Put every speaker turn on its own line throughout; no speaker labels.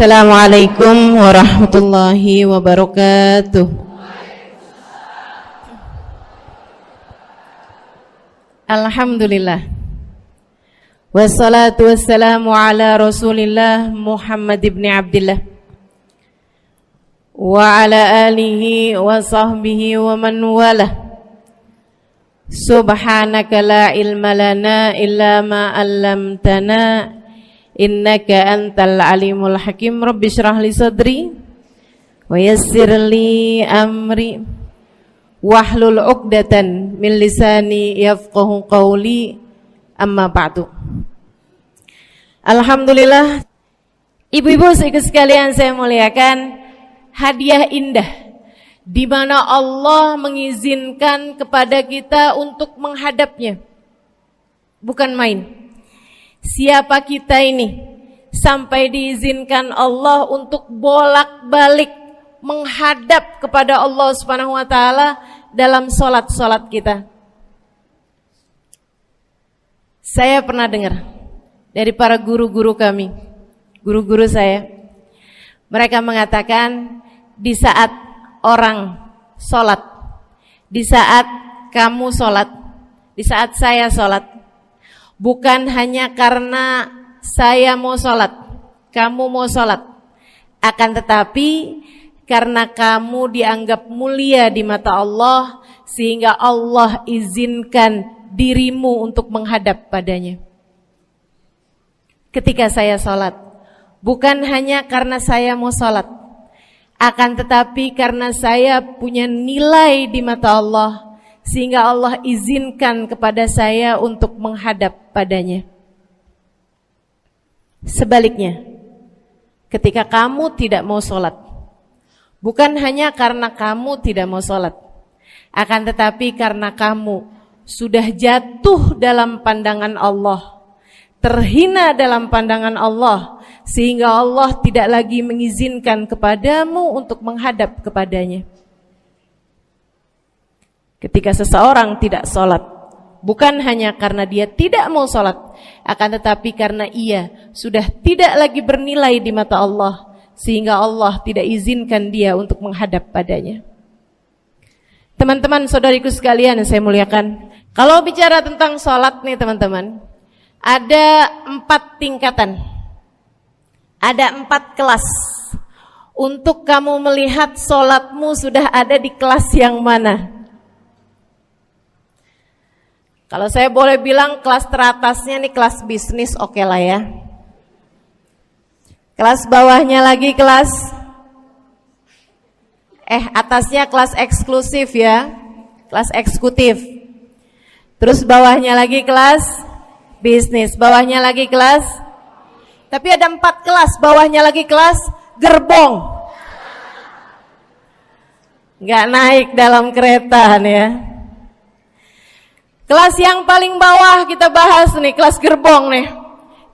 Assalamualaikum warahmatullahi wabarakatuh. Alhamdulillah. Wassalatu wassalamu ala Rasulillah Muhammad ibn Abdillah wa ala alihi wa sahbihi wa man walah. Subhanaka la ilma lana illa ma 'allamtana innaka antal alimul hakim. Rabbi shrah li sadri wa yassir li amri wahlul 'uqdatan min lisani yafqahu qawli. Amma ba'du. Alhamdulillah, ibu-ibu sekalian saya muliakan, hadiah indah di mana Allah mengizinkan kepada kita untuk menghadapnya. Bukan main. Siapa kita ini sampai diizinkan Allah untuk bolak-balik menghadap kepada Allah Subhanahu wa taala dalam salat-salat kita. Saya pernah dengar dari para guru-guru kami, guru-guru saya. Mereka mengatakan di saat orang salat, di saat kamu salat, di saat saya salat, bukan hanya karena saya mau sholat, kamu mau sholat, akan tetapi karena kamu dianggap mulia di mata Allah, sehingga Allah izinkan dirimu untuk menghadap padanya. Ketika saya sholat, bukan hanya karena saya mau sholat, akan tetapi karena saya punya nilai di mata Allah, sehingga Allah izinkan kepada saya untuk menghadap padanya. Sebaliknya, ketika kamu tidak mau sholat, bukan hanya karena kamu tidak mau sholat, akan tetapi karena kamu sudah jatuh dalam pandangan Allah, terhina dalam pandangan Allah, sehingga Allah tidak lagi mengizinkan kepadamu untuk menghadap kepadanya. Ketika seseorang tidak sholat, bukan hanya karena dia tidak mau sholat, akan tetapi karena ia sudah tidak lagi bernilai di mata Allah, sehingga Allah tidak izinkan dia untuk menghadap padanya. Teman-teman, saudariku sekalian yang saya muliakan, kalau bicara tentang sholat nih teman-teman, ada 4 tingkatan, ada 4 kelas. Untuk kamu melihat sholatmu sudah ada di kelas yang mana. Kalau saya boleh bilang kelas teratasnya nih kelas bisnis, oke lah ya. Kelas bawahnya lagi kelas atasnya kelas eksklusif ya, kelas eksekutif. Terus bawahnya lagi kelas bisnis, bawahnya lagi kelas. Tapi ada 4 kelas, bawahnya lagi kelas gerbong. Nggak naik dalam kereta nih ya. Kelas yang paling bawah kita bahas nih, kelas gerbong nih.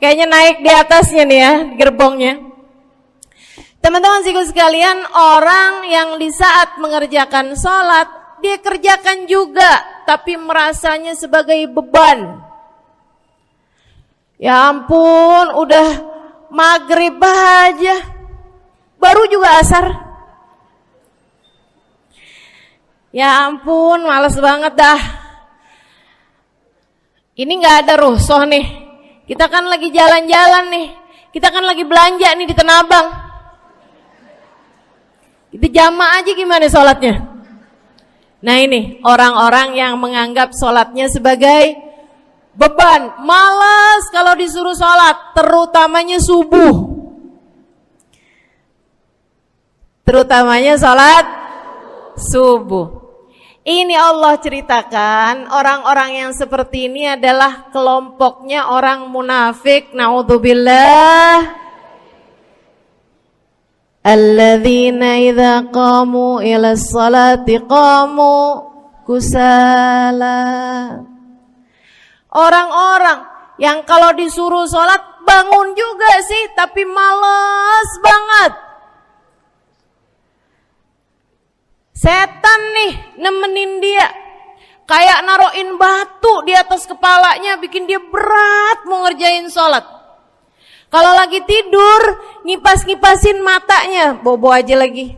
Kayaknya naik di atasnya nih ya, gerbongnya. Teman-teman sekalian, orang yang di saat mengerjakan sholat, dia kerjakan juga, tapi merasanya sebagai beban. Ya ampun, udah maghrib aja, baru juga asar. Ya ampun, males banget dah. Ini gak ada rusuh nih. Kita kan lagi jalan-jalan nih. Kita kan lagi belanja nih di Tanah Abang. Kita jamaah aja gimana sholatnya. Nah ini orang-orang yang menganggap sholatnya sebagai beban. Malas kalau disuruh sholat, terutamanya subuh. Terutamanya sholat subuh. Ini Allah ceritakan orang-orang yang seperti ini adalah kelompoknya orang munafik. Naudzubillah. Alladzina idza qamu ila sholati qamu kusala. Orang-orang yang kalau disuruh sholat bangun juga sih, tapi malas banget. Setan nih nemenin dia, kayak naroin batu di atas kepalanya, bikin dia berat mau ngerjain sholat. Kalau lagi tidur, ngipas-ngipasin matanya, bobo aja lagi.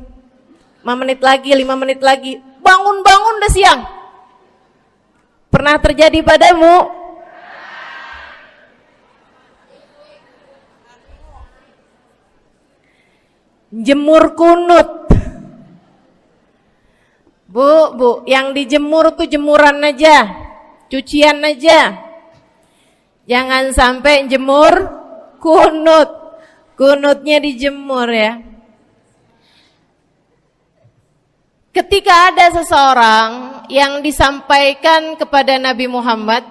5 menit lagi, 5 menit lagi. Bangun-bangun udah siang. Pernah terjadi padamu? Jemur kunut. Bu, yang dijemur tuh jemuran aja, cucian aja. Jangan sampai jemur kunut. Kunutnya dijemur ya. Ketika ada seseorang yang disampaikan kepada Nabi Muhammad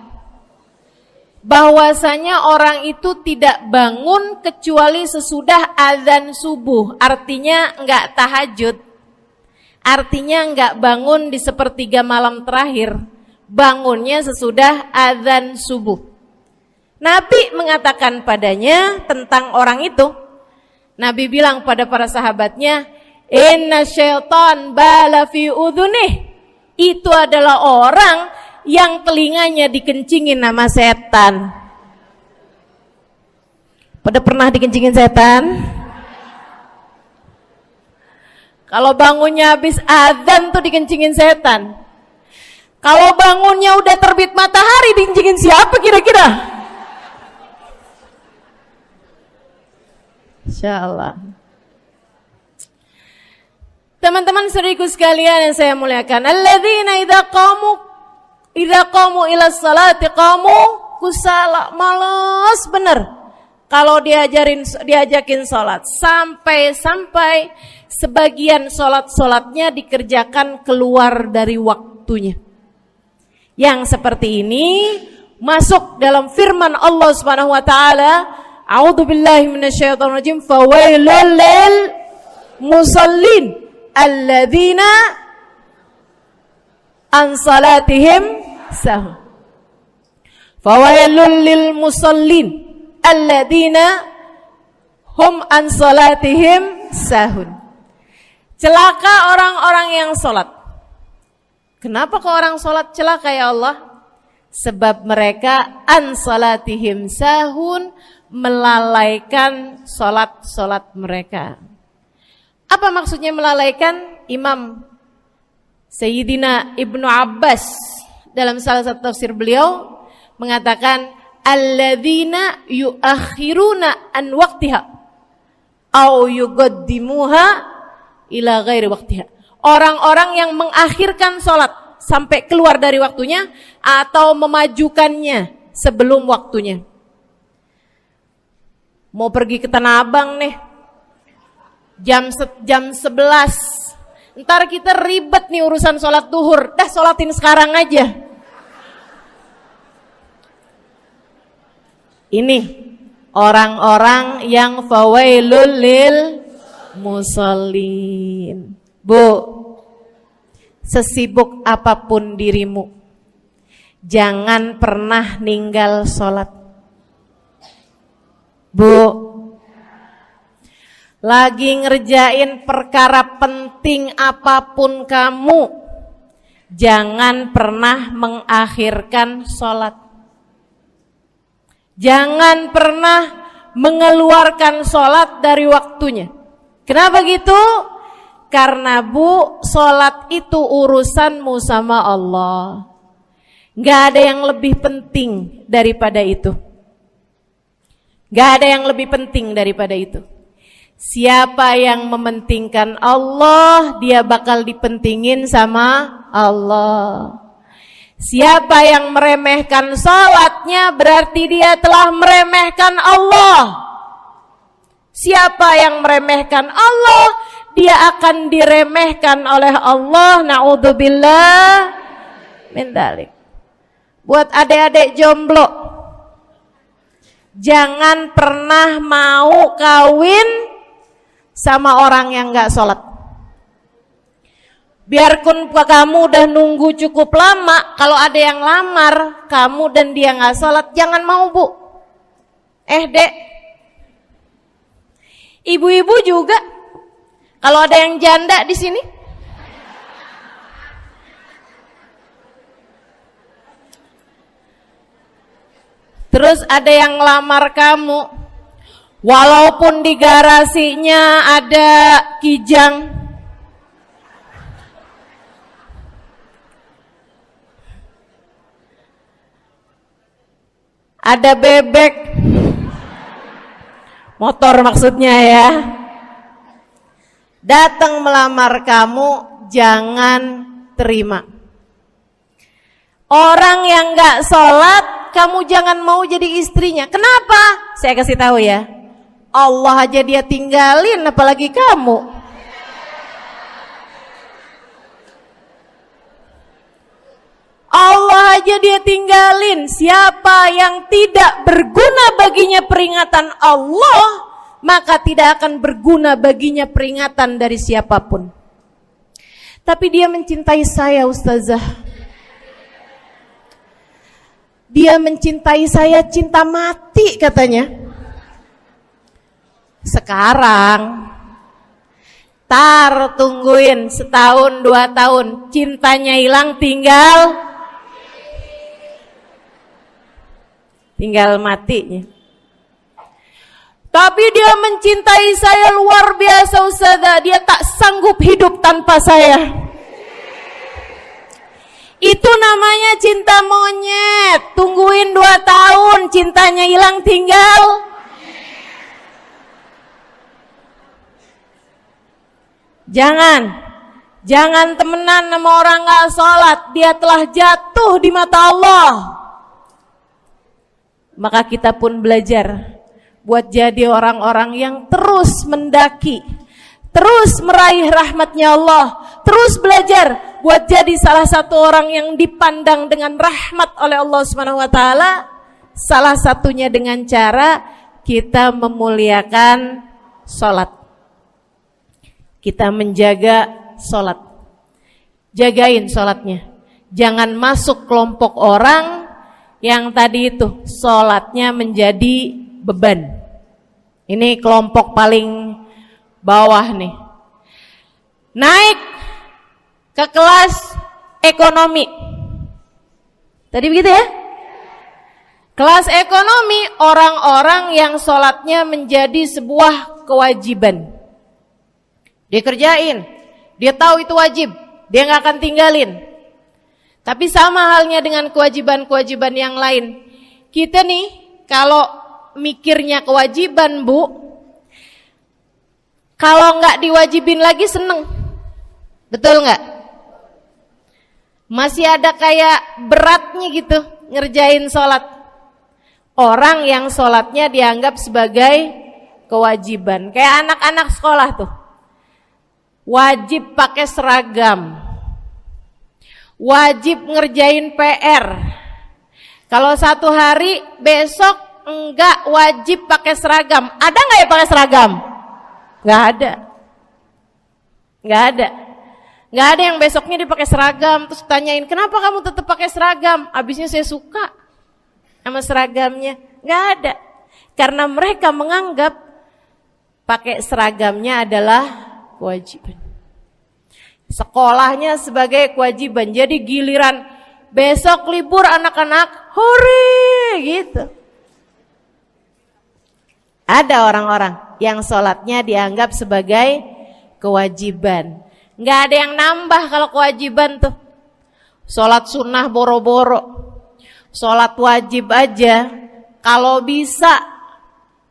bahwasanya orang itu tidak bangun kecuali sesudah azan subuh, artinya enggak tahajud, artinya enggak bangun di sepertiga malam terakhir, bangunnya sesudah azan subuh. Nabi mengatakan padanya tentang orang itu, Nabi bilang pada para sahabatnya, inna syaitan bala fi udhunih, itu adalah orang yang telinganya dikencingin sama setan. Pada pernah dikencingin setan? Kalau bangunnya habis azan tuh dikencingin setan. Kalau bangunnya udah terbit matahari dikencingin siapa kira-kira? Insyaallah. Teman-teman saudariku sekalian yang saya muliakan, alladzina idza qamu ila sholati qamu kusala, malas bener kalau diajakin sholat, sampai sebagian sholatnya dikerjakan keluar dari waktunya. Yang seperti ini masuk dalam firman Allah Subhanahu wa taala, a'udzubillahi minasyaitonir rajim, fawailul lil musallin alladzina an salatihim sahun. Fawailul lil musallin alladzina hum an salatihim sahun. Celaka orang-orang yang salat. Kenapa kok orang salat celaka ya Allah? Sebab mereka an salatihim sahun, melalaikan salat mereka. Apa maksudnya melalaikan? Imam Sayyidina Ibnu Abbas dalam salah satu tafsir beliau mengatakan alladzina yuakhiruna an waqtiha au yuqaddimuha ila ghairi waqtiha. Orang-orang yang mengakhirkan salat sampai keluar dari waktunya atau memajukannya sebelum waktunya. Mau pergi ke Tanah Abang nih, jam 11. Ntar kita ribet nih urusan sholat duhur. Dah sholatin sekarang aja. Ini orang-orang yang fawailul lil musallin. Bu, sesibuk apapun dirimu, jangan pernah ninggal sholat. Bu, lagi ngerjain perkara penting apapun kamu, jangan pernah mengakhirkan sholat. Jangan pernah mengeluarkan sholat dari waktunya. Kenapa gitu? Karena bu, sholat itu urusanmu sama Allah. Gak ada yang lebih penting daripada itu. Gak ada yang lebih penting daripada itu. Siapa yang mementingkan Allah, dia bakal dipentingin sama Allah. Siapa yang meremehkan salatnya, berarti dia telah meremehkan Allah. Siapa yang meremehkan Allah, dia akan diremehkan oleh Allah. Na'udzubillah min dzalik. Buat adik-adik jomblo, jangan pernah mau kawin sama orang yang gak sholat. Biarpun kamu udah nunggu cukup lama, kalau ada yang lamar kamu dan dia gak sholat, jangan mau bu. Dek, ibu-ibu juga, kalau ada yang janda di sini, terus ada yang lamar kamu, Walaupun di garasinya ada kijang, ada bebek, motor maksudnya ya, datang melamar kamu, jangan terima. Orang yang gak sholat, kamu jangan mau jadi istrinya. Kenapa? Saya kasih tahu ya, Allah aja dia tinggalin, apalagi kamu. Allah aja dia tinggalin. Siapa yang tidak berguna baginya peringatan Allah, maka tidak akan berguna baginya peringatan dari siapapun. Tapi dia mencintai saya, Ustazah. Dia mencintai saya cinta mati katanya. Sekarang tungguin setahun 2 tahun, cintanya hilang, tinggal matinya. Tapi dia mencintai saya luar biasa, Ustazah. Dia tak sanggup hidup tanpa saya. Itu namanya cinta monyet. Tungguin 2 tahun, cintanya hilang, tinggal. Jangan temenan sama orang gak sholat. Dia telah jatuh di mata Allah. Maka kita pun belajar buat jadi orang-orang yang terus mendaki, terus meraih rahmatnya Allah, terus belajar buat jadi salah satu orang yang dipandang dengan rahmat oleh Allah Subhanahu wa taala. Salah satunya dengan cara kita memuliakan sholat. Kita menjaga sholat. Jagain sholatnya. Jangan masuk kelompok orang yang tadi itu sholatnya menjadi beban. Ini kelompok paling bawah nih. Naik ke kelas ekonomi. Tadi begitu ya? Kelas ekonomi, orang-orang yang sholatnya menjadi sebuah kewajiban. Dia kerjain, dia tahu itu wajib, dia gak akan tinggalin. Tapi sama halnya dengan kewajiban-kewajiban yang lain. Kita nih kalau mikirnya kewajiban, Bu, kalau gak diwajibin lagi seneng. Betul gak? Masih ada kayak beratnya gitu ngerjain sholat. Orang yang sholatnya dianggap sebagai kewajiban. Kayak anak-anak sekolah tuh, wajib pakai seragam, wajib ngerjain PR. Kalau 1 hari, besok enggak wajib pakai seragam. Ada enggak ya pakai seragam? Enggak ada. Enggak ada. Enggak ada yang besoknya dipakai seragam. Terus tanyain, kenapa kamu tetap pakai seragam? Abisnya saya suka sama seragamnya. Enggak ada. Karena mereka menganggap pakai seragamnya adalah kewajiban. Sekolahnya sebagai kewajiban. Jadi giliran besok libur anak-anak, hore gitu. Ada orang-orang yang sholatnya dianggap sebagai kewajiban. Nggak ada yang nambah kalau kewajiban tuh. Sholat sunnah boro-boro, sholat wajib aja kalau bisa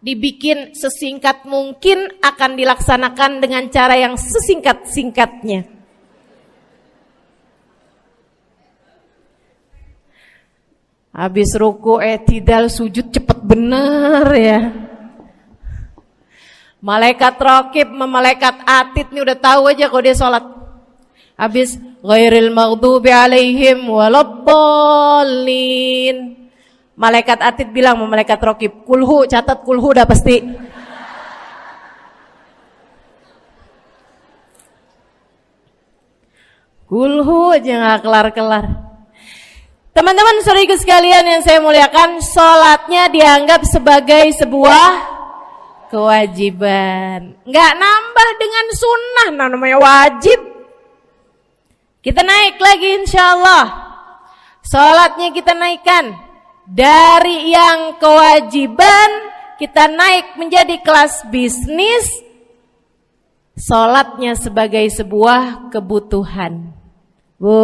dibikin sesingkat mungkin akan dilaksanakan dengan cara yang sesingkat-singkatnya. Habis ruku i'tidal sujud cepet bener ya. Malaikat raqib sama malaikat atid nih udah tahu aja kalau dia sholat. Habis ghairil maghdubi alaihim waladdallin. Malaikat atid bilang sama malaikat raqib, kulhu, catat kulhu udah pasti. Kulhu aja gak kelar-kelar. Teman-teman saudariku sekalian yang saya muliakan, sholatnya dianggap sebagai sebuah kewajiban. Nggak nambah dengan sunnah, namanya wajib. Kita naik lagi insyaallah. Sholatnya kita naikkan dari yang kewajiban kita naik menjadi kelas bisnis, sholatnya sebagai sebuah kebutuhan. Bu,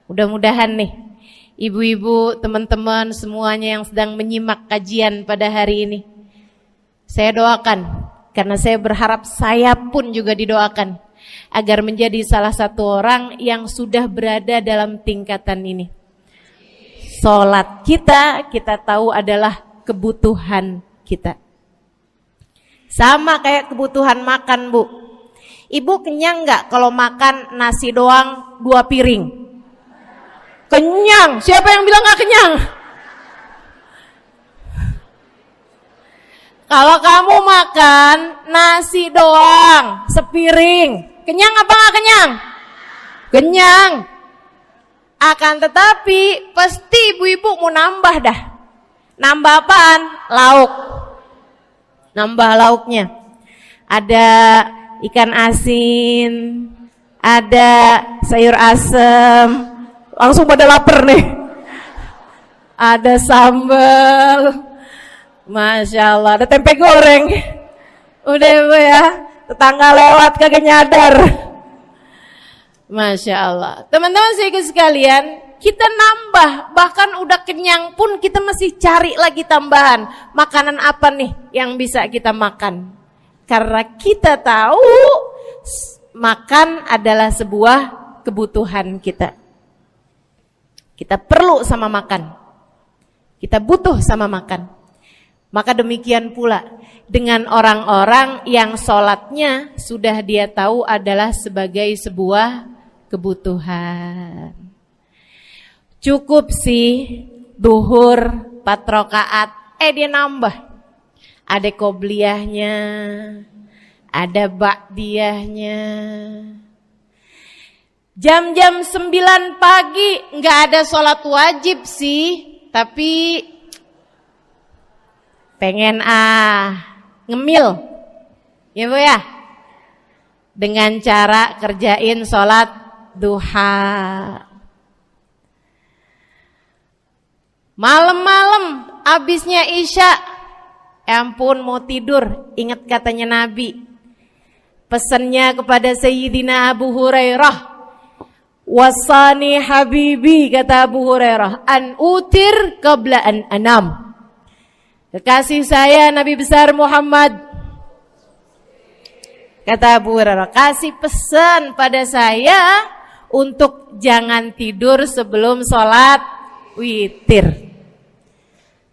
mudah-mudahan nih ibu-ibu, teman-teman semuanya yang sedang menyimak kajian pada hari ini, saya doakan, karena saya berharap saya pun juga didoakan agar menjadi salah satu orang yang sudah berada dalam tingkatan ini. Sholat kita tahu adalah kebutuhan kita. Sama kayak kebutuhan makan, Bu. Ibu kenyang nggak kalau makan nasi doang 2 piring? Kenyang. Siapa yang bilang nggak kenyang? Kalau kamu makan nasi doang sepiring, kenyang apa nggak kenyang? Kenyang. Akan tetapi pasti ibu-ibu mau nambah dah. Nambah apaan? Lauk. Nambah lauknya. Ada ikan asin, ada sayur asem. Langsung pada lapar nih. Ada sambal. Masya Allah, ada tempe goreng. Udah ibu ya, tetangga lewat kagak nyadar. Masya Allah. Teman-teman sekalian, kita nambah, bahkan udah kenyang pun kita masih cari lagi tambahan. Makanan apa nih yang bisa kita makan? Karena kita tahu makan adalah sebuah kebutuhan kita. Kita perlu sama makan. Kita butuh sama makan. Maka demikian pula dengan orang-orang yang sholatnya sudah dia tahu adalah sebagai sebuah kebutuhan. Cukup sih duhur 4 rakaat, dia nambah. Ada qobliyahnya, ada ba'diyahnya. Jam-jam 9 pagi nggak ada sholat wajib sih, tapi pengen ngemil, ya Bu ya, dengan cara kerjain sholat duha. Malam-malam abisnya isya, ampun mau tidur, ingat katanya Nabi, pesannya kepada Sayyidina Abu Hurairah, wasani habibi, kata Abu Hurairah, an utir qabla an anam. Kekasih saya Nabi besar Muhammad, kata Abu Hurairah, kasih pesan pada saya untuk jangan tidur sebelum sholat witir.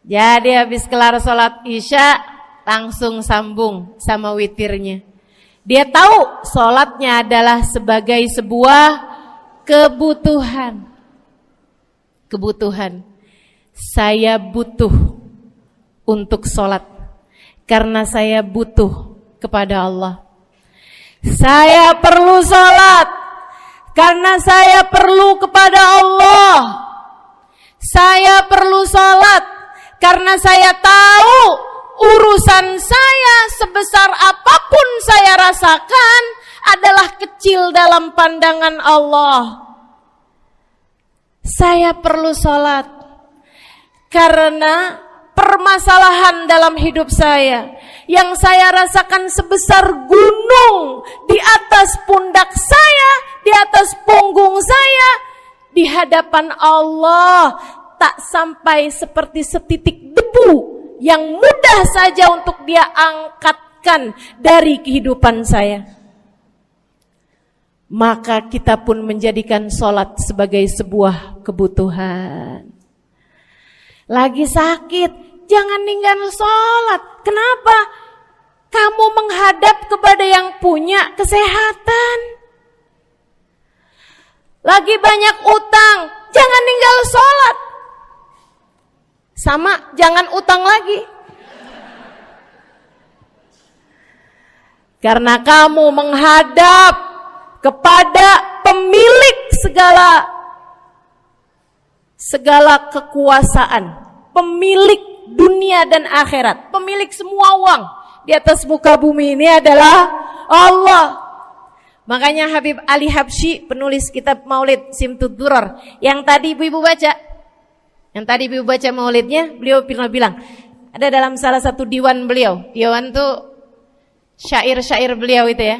Jadi habis kelar sholat isya langsung sambung sama witirnya. Dia tahu sholatnya adalah sebagai sebuah kebutuhan. Kebutuhan. Saya butuh untuk sholat karena saya butuh kepada Allah. Saya perlu sholat karena saya perlu kepada Allah. Saya perlu sholat karena saya tahu urusan saya sebesar apapun saya rasakan adalah kecil dalam pandangan Allah. Saya perlu sholat karena permasalahan dalam hidup saya yang saya rasakan sebesar gunung di atas pundak saya, di atas punggung saya, di hadapan Allah tak sampai seperti setitik debu yang mudah saja untuk dia angkatkan dari kehidupan saya. Maka kita pun menjadikan sholat sebagai sebuah kebutuhan. Lagi sakit, jangan ninggalin sholat. Kenapa? Kamu menghadap kepada yang punya kesehatan. Lagi banyak utang, jangan ninggal sholat. Sama, jangan utang lagi. Karena kamu menghadap kepada pemilik segala kekuasaan, pemilik dunia dan akhirat, pemilik semua uang di atas muka bumi ini adalah Allah. Makanya Habib Ali Habsyi, penulis kitab Maulid Simtud Durar, yang tadi ibu-ibu baca maulidnya, beliau pernah bilang, Ada dalam salah satu diwan beliau. Diwan tuh syair-syair beliau itu ya.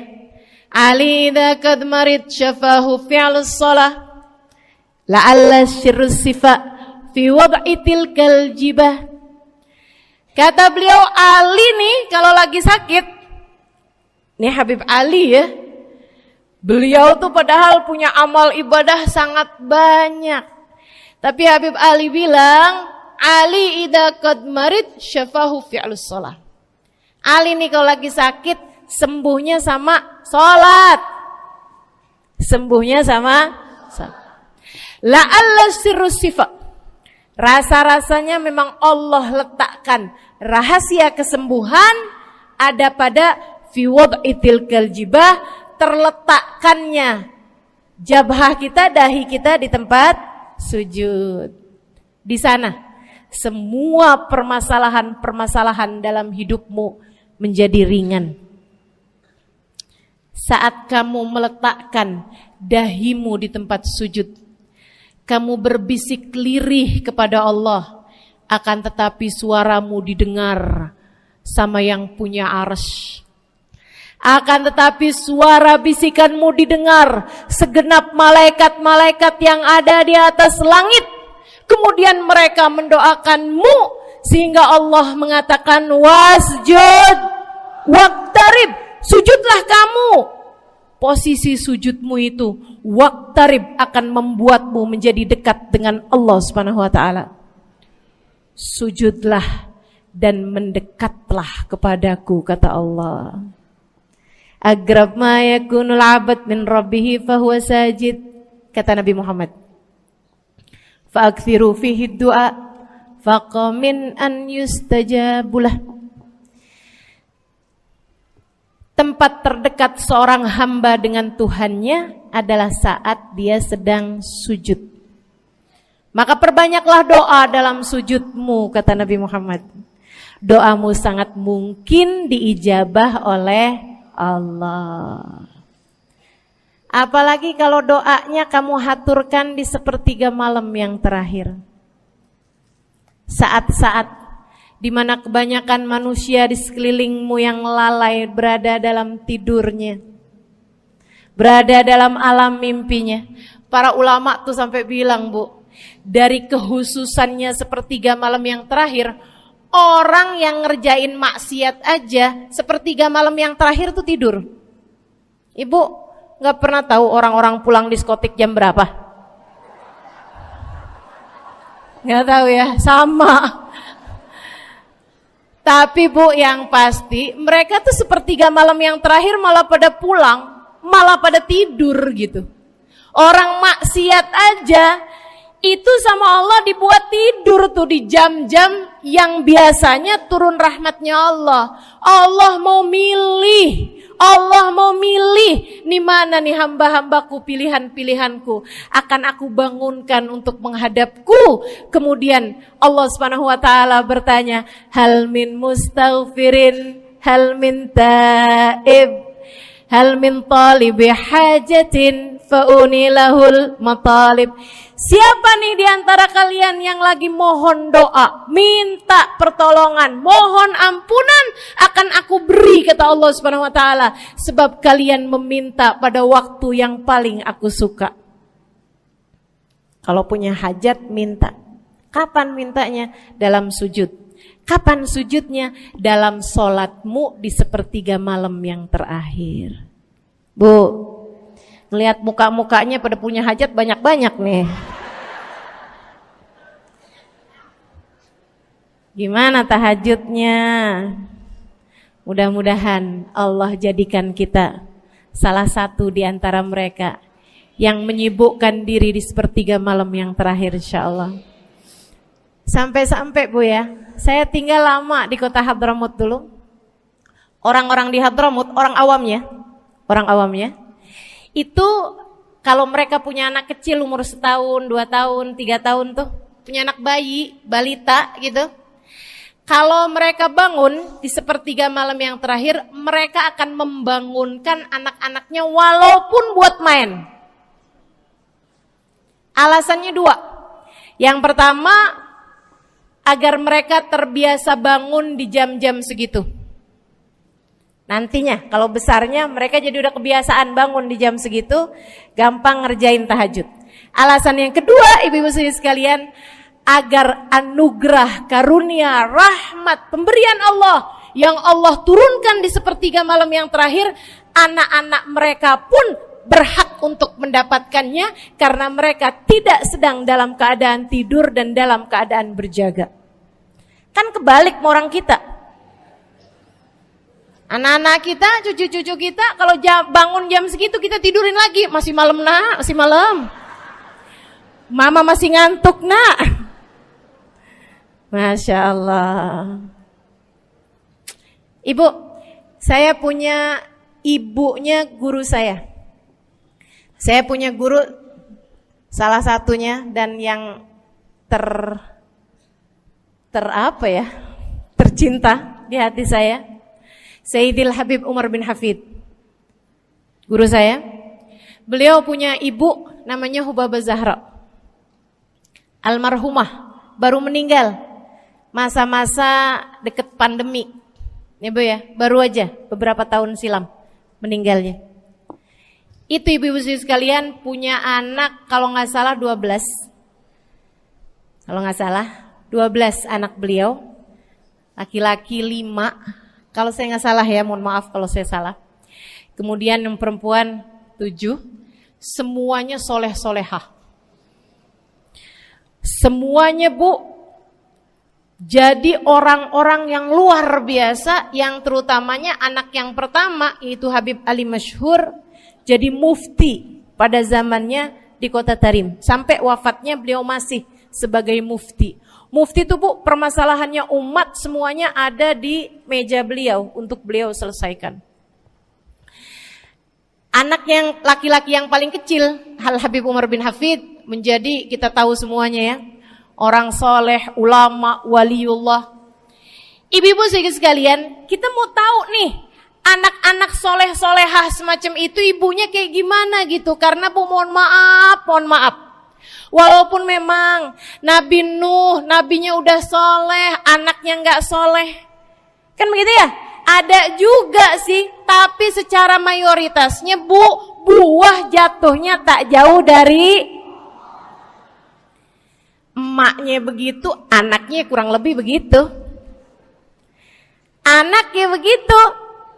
Ali idza qad marid syafahu fi'lus shalah la'alla syirru sifa fi wad'i tilkal jibah. Kata beliau, Ali nih kalau lagi sakit, nih Habib Ali ya, beliau tuh padahal punya amal ibadah sangat banyak. Tapi Habib Ali bilang, Ali idza qad marid syafahu fi'lus shalah. Ali nih kalau lagi sakit, sembuhnya sama sholat. Sembuhnya sama sholat. La'alla sirru sifa. Rasa-rasanya memang Allah letakkan rahasia kesembuhan ada pada fi wad'i tilkal jibah, terletakkannya jabhah kita, dahi kita di tempat sujud. Di sana semua permasalahan-permasalahan dalam hidupmu menjadi ringan. Saat kamu meletakkan dahimu di tempat sujud, kamu berbisik lirih kepada Allah, akan tetapi suaramu didengar sama yang punya arsy. Akan tetapi suara bisikanmu didengar segenap malaikat-malaikat yang ada di atas langit. Kemudian mereka mendoakanmu sehingga Allah mengatakan wasjud waqtarib, sujudlah kamu. Posisi sujudmu itu waqtarib akan membuatmu menjadi dekat dengan Allah Subhanahu wa taala. Sujudlah dan mendekatlah kepadaku, kata Allah. Agrab ma yakunul 'abd min rabbih fahuwa sajid, kata Nabi Muhammad. Fa'akthiru fihi du'a faqamin an yustajabulah. Tempat terdekat seorang hamba dengan Tuhannya adalah saat dia sedang sujud. Maka perbanyaklah doa dalam sujudmu, kata Nabi Muhammad. Doamu sangat mungkin diijabah oleh Allah. Apalagi kalau doanya kamu haturkan di sepertiga malam yang terakhir. Saat-saat di mana kebanyakan manusia di sekelilingmu yang lalai berada dalam tidurnya, berada dalam alam mimpinya. Para ulama tuh sampai bilang, Bu, dari kehususannya sepertiga malam yang terakhir, orang yang ngerjain maksiat aja sepertiga malam yang terakhir tuh tidur. Ibu gak pernah tahu orang-orang pulang diskotik jam berapa? Gak tahu ya, sama. Tapi Bu, yang pasti mereka tuh sepertiga malam yang terakhir malah pada pulang, malah pada tidur gitu. Orang maksiat aja itu sama Allah dibuat tidur tuh di jam-jam yang biasanya turun rahmatnya Allah. Allah mau milih nih mana nih hamba-hambaku, pilihan-pilihanku akan aku bangunkan untuk menghadapku. Kemudian Allah Subhanahu wa taala bertanya, hal min mustaghfirin, hal min taib, hal min talibi hajatin faunilahul matalib. Siapa nih di antara kalian yang lagi mohon doa, minta pertolongan, mohon ampunan, akan aku beri, kata Allah Subhanahu wa taala, sebab kalian meminta pada waktu yang paling aku suka. Kalau punya hajat minta. Kapan mintanya? Dalam sujud. Kapan sujudnya? Dalam sholatmu di sepertiga malam yang terakhir. Bu, ngelihat muka-mukanya pada punya hajat banyak-banyak nih. Gimana tahajudnya? Mudah-mudahan Allah jadikan kita salah satu di antara mereka yang menyibukkan diri di sepertiga malam yang terakhir, insyaallah. Sampai-sampai Bu ya, saya tinggal lama di kota Hadramut dulu. Orang-orang di Hadramut, orang awamnya, itu kalau mereka punya anak kecil umur 1 tahun, 2 tahun, 3 tahun tuh, punya anak bayi, balita gitu. Kalau mereka bangun di sepertiga malam yang terakhir, mereka akan membangunkan anak-anaknya walaupun buat main. Alasannya 2. Yang pertama, agar mereka terbiasa bangun di jam-jam segitu. Nantinya kalau besarnya mereka jadi udah kebiasaan bangun di jam segitu, gampang ngerjain tahajud. Alasan yang kedua, ibu-ibu sekalian, agar anugerah, karunia, rahmat, pemberian Allah yang Allah turunkan di sepertiga malam yang terakhir, anak-anak mereka pun berhak untuk mendapatkannya karena mereka tidak sedang dalam keadaan tidur dan dalam keadaan berjaga. Kan kebalik orang kita. Anak-anak kita, cucu-cucu kita kalau bangun jam segitu kita tidurin lagi, masih malam nak, masih malam. Mama masih ngantuk nak. Masya Allah. Ibu, saya punya ibunya guru saya. Saya punya guru salah satunya dan yang tercinta di hati saya, Sayyidil Habib Umar bin Hafid. Guru saya. Beliau punya ibu namanya Hubabah Zahra. Almarhumah, baru meninggal masa-masa deket pandemi. Ya Bu ya, baru aja beberapa tahun silam meninggalnya. Itu ibu-ibu sekalian punya anak kalau nggak salah 12. Kalau nggak salah 12 anak beliau. Laki-laki 5. Kalau saya nggak salah ya, mohon maaf kalau saya salah. Kemudian yang perempuan 7. Semuanya soleh-solehah. Semuanya Bu, jadi orang-orang yang luar biasa, yang terutamanya anak yang pertama yaitu Habib Ali Masyhur, jadi mufti pada zamannya di Kota Tarim. Sampai wafatnya beliau masih sebagai mufti. Mufti itu Bu, permasalahannya umat semuanya ada di meja beliau untuk beliau selesaikan. Anak yang laki-laki yang paling kecil, Al Habib Umar bin Hafid, menjadi kita tahu semuanya ya, orang soleh, ulama, waliullah. Ibu-ibu sekalian, kita mau tahu nih, anak-anak soleh-solehah semacam itu ibunya kayak gimana gitu. Karena Bu, mohon maaf. Walaupun memang Nabi Nuh, nabinya udah soleh, anaknya gak soleh. Kan begitu ya? Ada juga sih, tapi secara mayoritasnya Bu, buah jatuhnya tak jauh dari emaknya begitu, anaknya kurang lebih begitu. Anaknya begitu,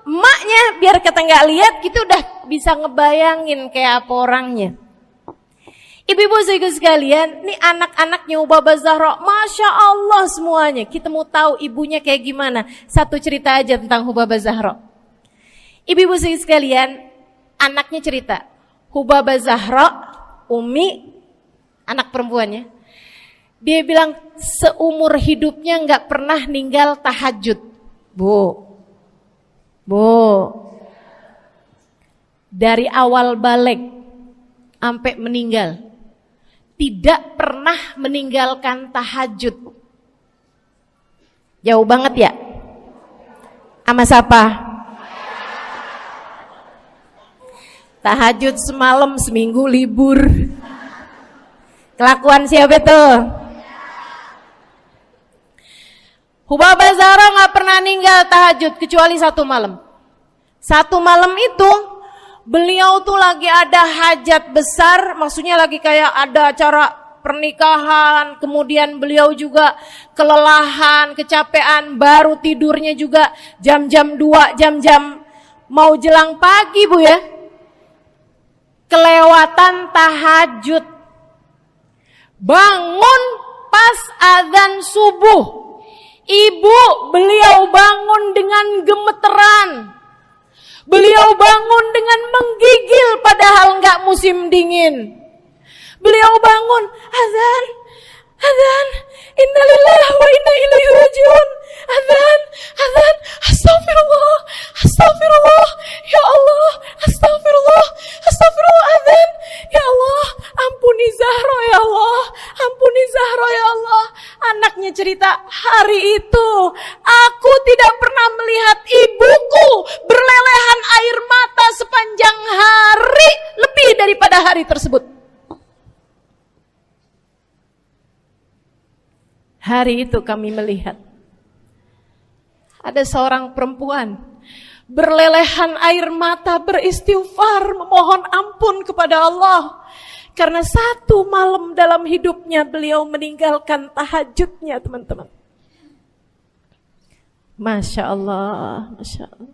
emaknya biar kita gak lihat, kita udah bisa ngebayangin kayak apa orangnya. Ibu-ibu sekalian, ini anak-anaknya Hubabah Zahra, Masya Allah semuanya. Kita mau tahu ibunya kayak gimana. Satu cerita aja tentang Hubabah Zahra. Ibu-ibu sekalian, anaknya cerita, Hubabah Zahra, Umi, anak perempuannya, dia bilang seumur hidupnya gak pernah ninggal tahajud. Bu, dari awal balik sampai meninggal, tidak pernah meninggalkan tahajud. Jauh banget ya? Sama siapa? Tahajud semalam, seminggu libur. Kelakuan siapa tuh? Hubabah Zahra gak pernah ninggal tahajud kecuali satu malam. Satu malam itu beliau tuh lagi ada hajat besar, maksudnya lagi kayak ada acara pernikahan, kemudian beliau juga kelelahan, kecapean, baru tidurnya juga jam-jam 2, jam-jam mau jelang pagi Bu ya. Kelewatan tahajud. Bangun pas azan subuh. Ibu, beliau bangun dengan gemeteran. Beliau bangun dengan menggigil padahal enggak musim dingin. Beliau bangun, azan, innalillahi wa inna ilaihi rajiun. Azan, astagfirullah, ya Allah, astagfirullah, azan, ya Allah, ampuni Zahra ya Allah, ampuni Zahra ya Allah. Anaknya cerita, hari itu aku tidak pernah melihat ibuku berlelehan air mata sepanjang hari lebih daripada hari tersebut. Hari itu kami melihat ada seorang perempuan berlelehan air mata beristighfar memohon ampun kepada Allah karena satu malam dalam hidupnya beliau meninggalkan tahajudnya, teman-teman. Masya Allah, Masya Allah.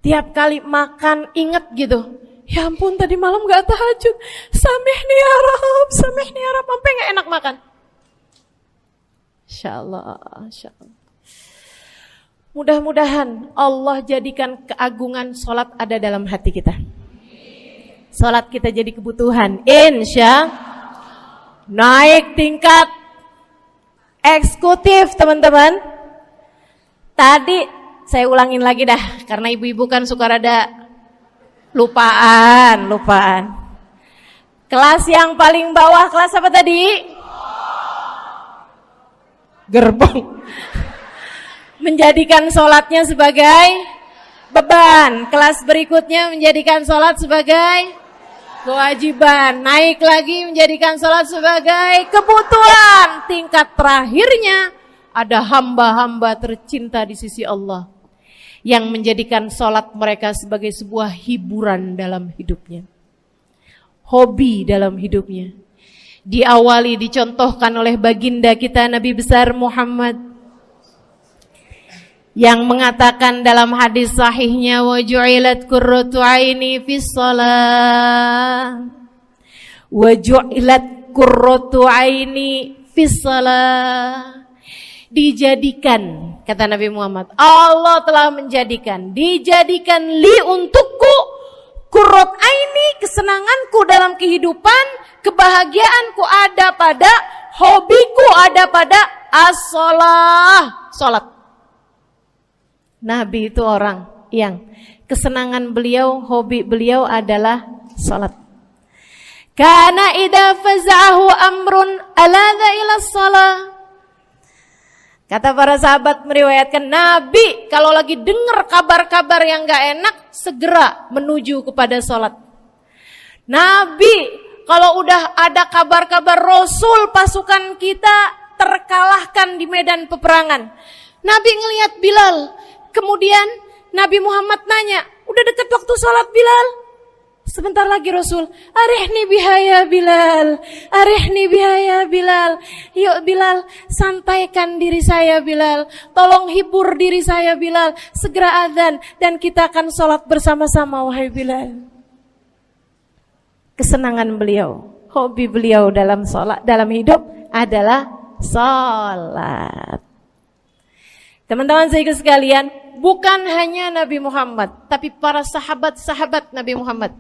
Tiap kali makan ingat gitu, ya ampun tadi malam gak tahajud, samihni ya Rab, samihni ya Rab, sampai gak enak makan. Insya Allah, Insya Allah. Mudah-mudahan Allah jadikan keagungan sholat ada dalam hati kita. Sholat kita jadi kebutuhan. Insya naik tingkat eksekutif, teman-teman. Tadi saya ulangin lagi dah, karena ibu-ibu kan suka rada lupaan. Kelas yang paling bawah, kelas apa tadi? Gerbong. Menjadikan sholatnya sebagai beban. Kelas berikutnya menjadikan sholat sebagai kewajiban. Naik lagi menjadikan sholat sebagai kebutuhan. Tingkat terakhirnya ada hamba-hamba tercinta di sisi Allah yang menjadikan sholat mereka sebagai sebuah hiburan dalam hidupnya, hobi dalam hidupnya. Diawali, dicontohkan oleh baginda kita Nabi besar Muhammad yang mengatakan dalam hadis sahihnya, wa ju'ilat qurratu aini fis shalah, wa ju'ilat qurratu aini fis shalah. Dijadikan, kata Nabi Muhammad, Allah telah dijadikan li untukku qurrat aini, kesenanganku dalam kehidupan, kebahagiaanku ada pada, hobiku ada pada as-shalah, salat. Nabi itu orang yang kesenangan beliau, hobi beliau adalah salat. Kana idza faza'ahu amrun aladha ila shalah. Kata para sahabat meriwayatkan, Nabi kalau lagi dengar kabar-kabar yang gak enak segera menuju kepada salat. Nabi kalau udah ada kabar-kabar Rasul pasukan kita terkalahkan di medan peperangan, Nabi ngelihat Bilal. Kemudian Nabi Muhammad nanya, udah dekat waktu sholat Bilal? Sebentar lagi Rasul, arihni bihaya Bilal, arihni bihaya Bilal. Yuk Bilal, sampaikan diri saya Bilal, tolong hibur diri saya Bilal. Segera azan dan kita akan sholat bersama-sama wahai Bilal. Kesenangan beliau, hobi beliau dalam sholat, dalam hidup adalah sholat. Teman-teman saya sekalian, bukan hanya Nabi Muhammad, tapi para sahabat-sahabat Nabi Muhammad,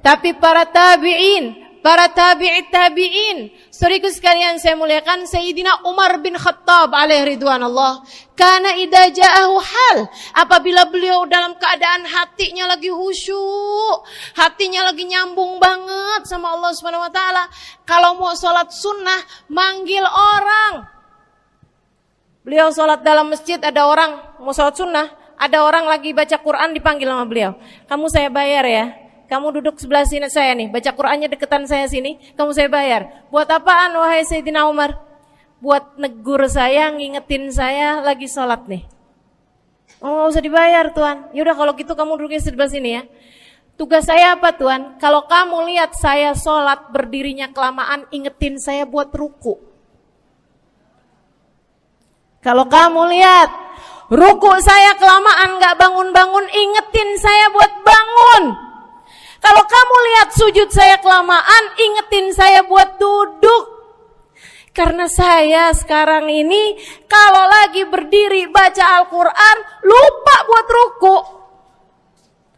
tapi para tabi'in, para tabi'in. Saudaraku sekalian saya muliakan, Sayyidina Umar bin Khattab alaihi ridwanullah, kana idza ja'ahu hal, apabila beliau dalam keadaan hatinya lagi khusyuk, hatinya lagi nyambung banget sama Allah Subhanahu wa taala, kalau mau salat sunnah manggil orang. Beliau sholat dalam masjid, ada orang mau sholat sunnah, ada orang lagi baca Quran dipanggil sama beliau. Kamu saya bayar ya, kamu duduk sebelah sini saya nih, baca Qurannya deketan saya sini, kamu saya bayar. Buat apaan wahai Sayyidina Umar? Buat negur saya, ngingetin saya lagi sholat nih. Oh gak usah dibayar Tuan. Yaudah kalau gitu kamu duduknya sebelah sini ya. Tugas saya apa Tuan? Kalau kamu lihat saya sholat berdirinya kelamaan, ingetin saya buat ruku. Kalau kamu lihat ruku saya kelamaan gak bangun-bangun, ingetin saya buat bangun. Kalau kamu lihat sujud saya kelamaan, ingetin saya buat duduk. Karena saya sekarang ini kalau lagi berdiri baca Al-Quran lupa buat ruku.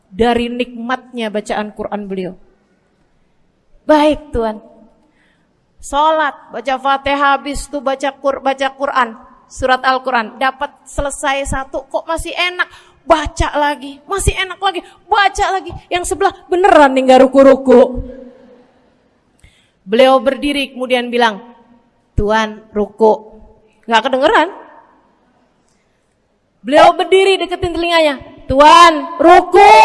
Dari nikmatnya bacaan Quran beliau. Baik Tuhan, sholat, baca Fatihah, habis itu baca Quran, surat Al-Quran, dapat selesai satu, kok masih enak, baca lagi, masih enak lagi, baca lagi, yang sebelah beneran nih gak ruku-ruku. Beliau berdiri kemudian bilang, Tuan ruku, gak kedengeran. Beliau berdiri deketin telinganya, Tuan ruku,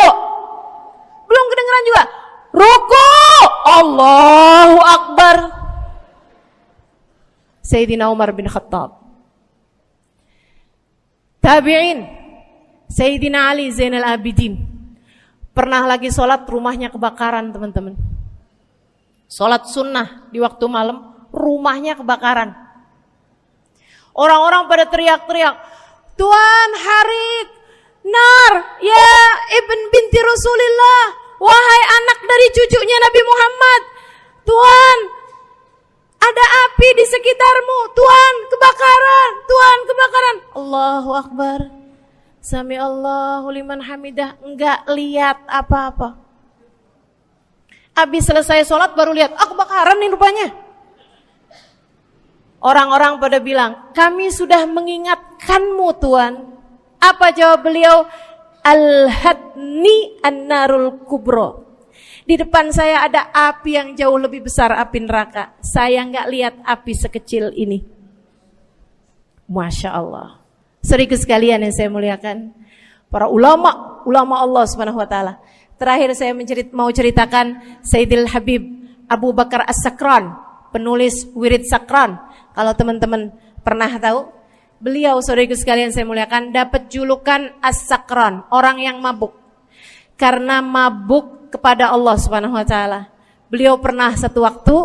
belum kedengeran juga, ruku, Allahu Akbar. Sayyidina Umar bin Khattab. Tabi'in, Sayyidina Ali Zainal Abidin. Pernah lagi sholat, rumahnya kebakaran, teman-teman. Sholat sunnah di waktu malam, rumahnya kebakaran. Orang-orang pada teriak-teriak, Tuan harik, nar, ya ibn binti Rasulillah, wahai anak dari cucunya Nabi Muhammad. Tuan, ada api di sekitarmu. Tuan, kebakaran. Tuan, kebakaran. Allahu Akbar. Sami Allahu liman hamidah. Enggak lihat apa-apa. Habis selesai sholat baru lihat, kebakaran nih rupanya. Orang-orang pada bilang, kami sudah mengingatkanmu Tuan. Apa jawab beliau? Al-hadni an-narul kubro. Di depan saya ada api yang jauh lebih besar, api neraka. Saya nggak lihat api sekecil ini. Masya Allah. Saudara sekalian yang saya muliakan, para ulama Allah Subhanahu Wa Taala. Terakhir saya mau ceritakan Sayyidil Habib Abu Bakar As-Sakran, penulis Wirid Sakran. Kalau teman-teman pernah tahu, beliau saudara sekalian saya muliakan dapat julukan As-Sakran, orang yang mabuk. Karena mabuk kepada Allah Subhanahu Wa Taala. Beliau pernah satu waktu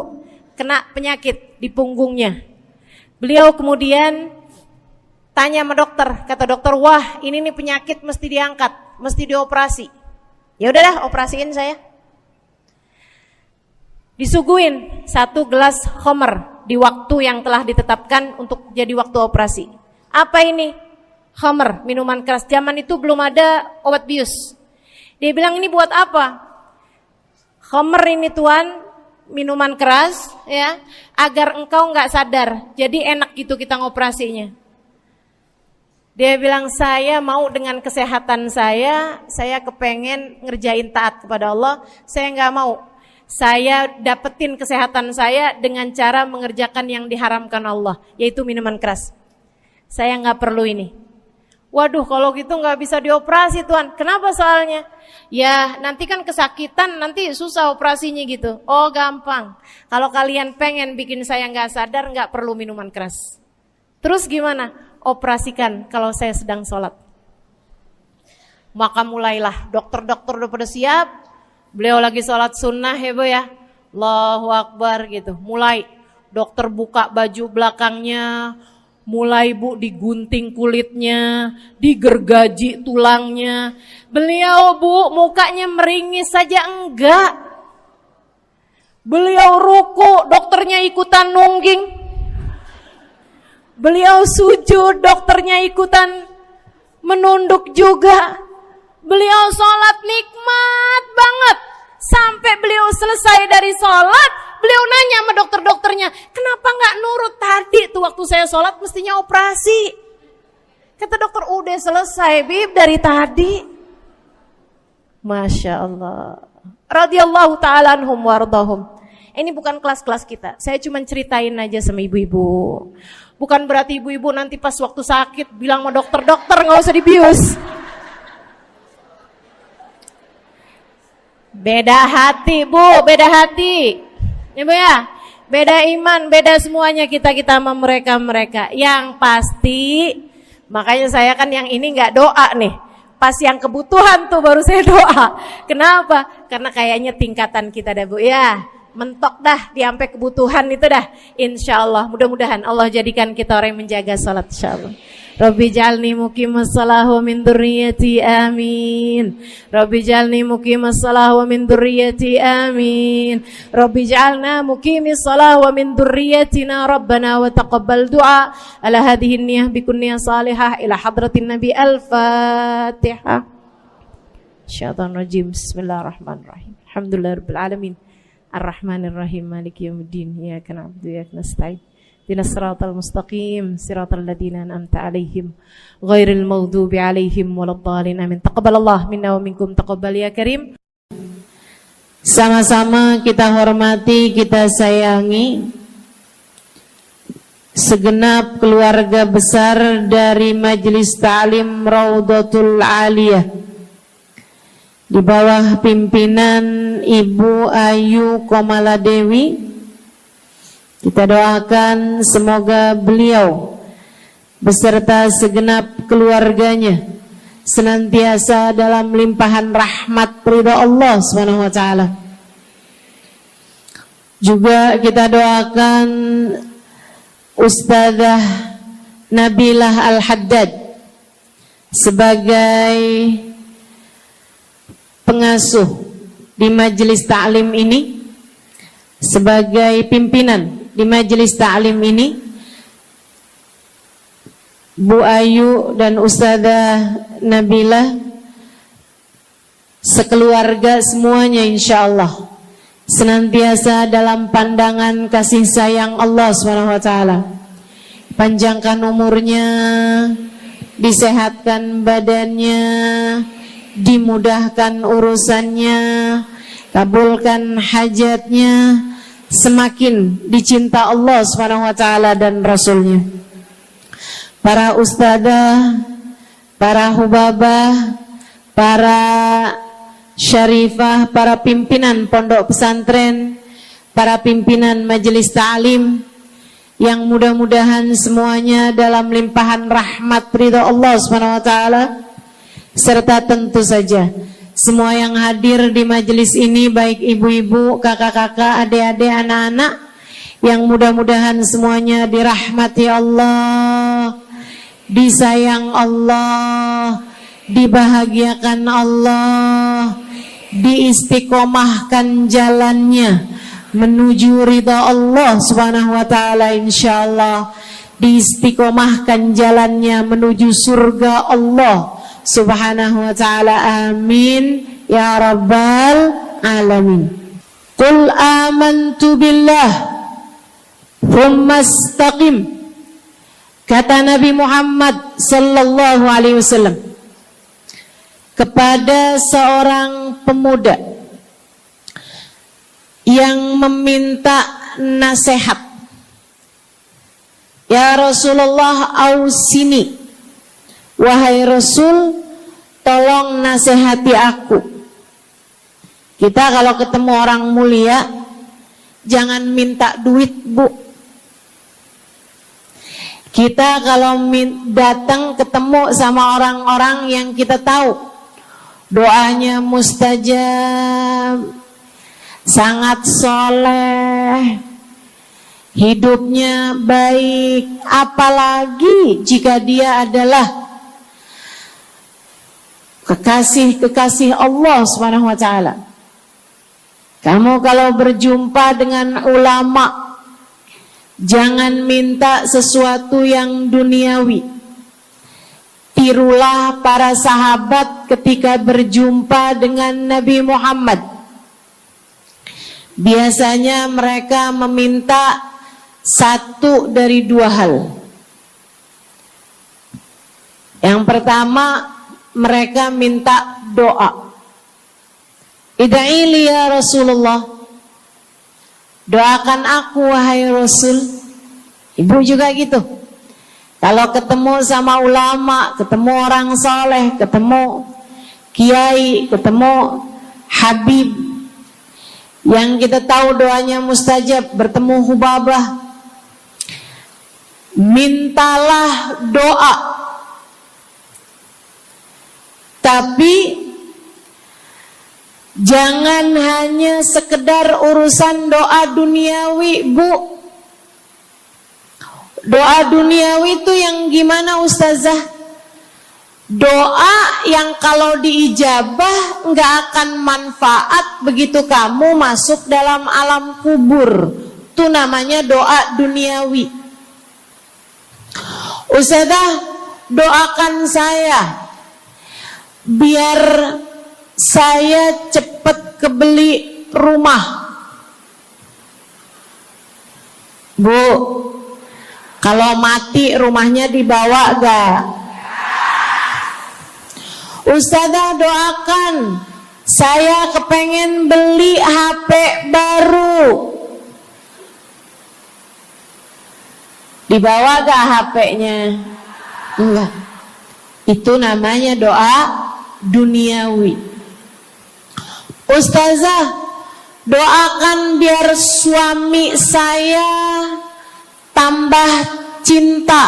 kena penyakit di punggungnya. Beliau kemudian tanya sama dokter, kata dokter, wah ini nih penyakit mesti diangkat, mesti dioperasi. Ya udahlah, operasiin saya. Disuguhin 1 gelas khamr di waktu yang telah ditetapkan untuk jadi waktu operasi. Apa ini? Khamr, minuman keras. Zaman itu belum ada obat bius. Dia bilang, ini buat apa? Khamr ini Tuan, minuman keras ya, agar engkau nggak sadar. Jadi enak gitu kita ngoperasinya. Dia bilang, saya mau dengan kesehatan saya kepengen ngerjain taat kepada Allah. Saya nggak mau. Saya dapetin kesehatan saya dengan cara mengerjakan yang diharamkan Allah, yaitu minuman keras. Saya nggak perlu ini. Waduh, kalau gitu nggak bisa dioperasi Tuan. Kenapa soalnya? Ya nanti kan kesakitan, nanti susah operasinya gitu. Oh gampang. Kalau kalian pengen bikin saya nggak sadar, nggak perlu minuman keras. Terus gimana? Operasikan kalau saya sedang sholat. Maka mulailah, dokter-dokter udah pada siap. Beliau lagi sholat sunnah ya Bu ya. Allahu Akbar gitu. Mulai dokter buka baju belakangnya. Mulai Bu digunting kulitnya, digergaji tulangnya. Beliau Bu mukanya meringis saja enggak. Beliau ruku, dokternya ikutan nungging. Beliau sujud, dokternya ikutan menunduk juga. Beliau sholat nikmat banget. Sampai beliau selesai dari sholat, beliau nanya sama dokter-dokternya, kenapa gak nurut tadi tuh waktu saya sholat mestinya operasi. Kata dokter, udah selesai Bib dari tadi. Masya Allah. Radiyallahu ta'ala anhum wardahum. Ini bukan kelas-kelas kita, saya cuma ceritain aja sama ibu-ibu. Bukan berarti ibu-ibu nanti pas waktu sakit bilang sama dokter-dokter gak usah dibius. Beda hati Bu, beda hati. Ibu ya, beda iman, beda semuanya kita sama mereka. Yang pasti, makanya saya kan yang ini gak doa nih. Pas yang kebutuhan tuh baru saya doa. Kenapa? Karena kayaknya tingkatan kita dah Bu ya. Mentok dah, sampai kebutuhan itu dah. Insyaallah, mudah-mudahan Allah jadikan kita orang yang menjaga salat insyaallah. Rabbi ij'alni muqimas shalah wa min dzurriyyati amin. Rabbi ij'alni muqimas shalah wa min dzurriyyati amin. Rabbi ij'alna muqimis shalah wa min dzurriyyatina rabbana wa taqabbal du'a. Ala hadhihi niyyah bikun niyyah salihah ila hadratin nabi al-fatihah. Syaitanir rajim. Bismillahirrahmanirrahim. Alhamdulillahirabbil alamin. Ar-Rahmanir-Rahim Maliki Yaumiddin. Iyyaka na'budu wa iyyaka nasta'in. Ihdinas siratal mustaqim, siratal ladzina an'amta 'alaihim ghairil maghdubi 'alaihim waladdallin. Amin. Taqabbalallahu minna wa minkum, taqabbal ya karim. Sama-sama kita hormati, kita sayangi segenap keluarga besar dari Majelis Ta'lim Raudhatul Aliyah di bawah pimpinan Ibu Ayu Komaladewi Kita doakan semoga beliau beserta segenap keluarganya senantiasa dalam limpahan rahmat ridha Allah Subhanahu wa taala. Juga kita doakan Ustazah Nabilah Al-Haddad sebagai pengasuh di majelis ta'lim ini, sebagai pimpinan di majelis ta'lim ini, Bu Ayu dan Ustazah Nabilah sekeluarga semuanya insyaallah senantiasa dalam pandangan kasih sayang Allah SWT. Panjangkan umurnya, disehatkan badannya, dimudahkan urusannya, kabulkan hajatnya, semakin dicinta Allah SWT dan Rasulnya. Para ustadzah, para hubabah, para syarifah, para pimpinan pondok pesantren, para pimpinan majelis ta'lim, yang mudah-mudahan semuanya dalam limpahan rahmat ridha Allah SWT, serta tentu saja semua yang hadir di majelis ini, baik ibu-ibu, kakak-kakak, adik-adik, anak-anak, yang mudah-mudahan semuanya dirahmati Allah, disayang Allah, dibahagiakan Allah, diistiqomahkan jalannya menuju ridha Allah Subhanahu wa taala insyaallah, diistiqomahkan jalannya menuju surga Allah Subhanahu wa taala. Amin ya rabbal alamin. Qul amantu billah thumma istaqim, kata Nabi Muhammad sallallahu alaihi wasallam kepada seorang pemuda yang meminta nasihat, ya Rasulullah ausini, wahai Rasul tolong nasihati aku. Kita kalau ketemu orang mulia jangan minta duit, Bu. Kita kalau datang ketemu sama orang-orang yang kita tahu doanya mustajab, sangat soleh, hidupnya baik, apalagi jika dia adalah kekasih-kekasih Allah Subhanahu wa taala. Kamu kalau berjumpa dengan ulama, jangan minta sesuatu yang duniawi. Tirulah para sahabat ketika berjumpa dengan Nabi Muhammad. Biasanya mereka meminta satu dari dua hal. Yang pertama, mereka minta doa. Ida'ili ya Rasulullah, doakan aku wahai Rasul. Ibu juga gitu. Kalau ketemu sama ulama, ketemu orang soleh, ketemu kiai, ketemu habib yang kita tahu doanya mustajab, bertemu hubabah, mintalah doa. Tapi jangan hanya sekedar urusan doa duniawi, Bu. Doa duniawi itu yang gimana Ustazah? Doa yang kalau diijabah nggak akan manfaat begitu kamu masuk dalam alam kubur. Itu namanya doa duniawi. Ustazah, doakan saya biar saya cepat kebeli rumah. Bu, kalau mati rumahnya dibawa gak? Ustazah, doakan saya kepengen beli HP baru. Dibawa gak HP-nya? Enggak. Itu namanya doa duniawi. Ustazah,
Doakan biar suami saya tambah cinta.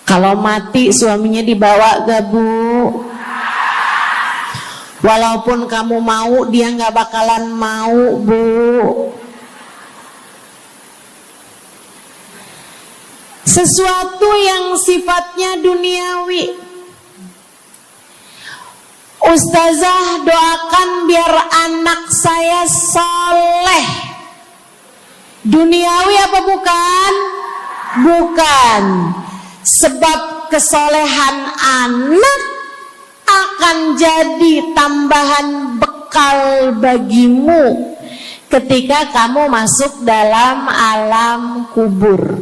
Kalau mati suaminya dibawa gak Bu? Walaupun kamu mau, dia gak bakalan mau Bu. Sesuatu yang sifatnya duniawi. Ustazah, doakan biar anak saya soleh. Duniawi apa bukan? Bukan. Sebab kesolehan anak akan jadi tambahan bekal bagimu ketika kamu masuk dalam alam kubur.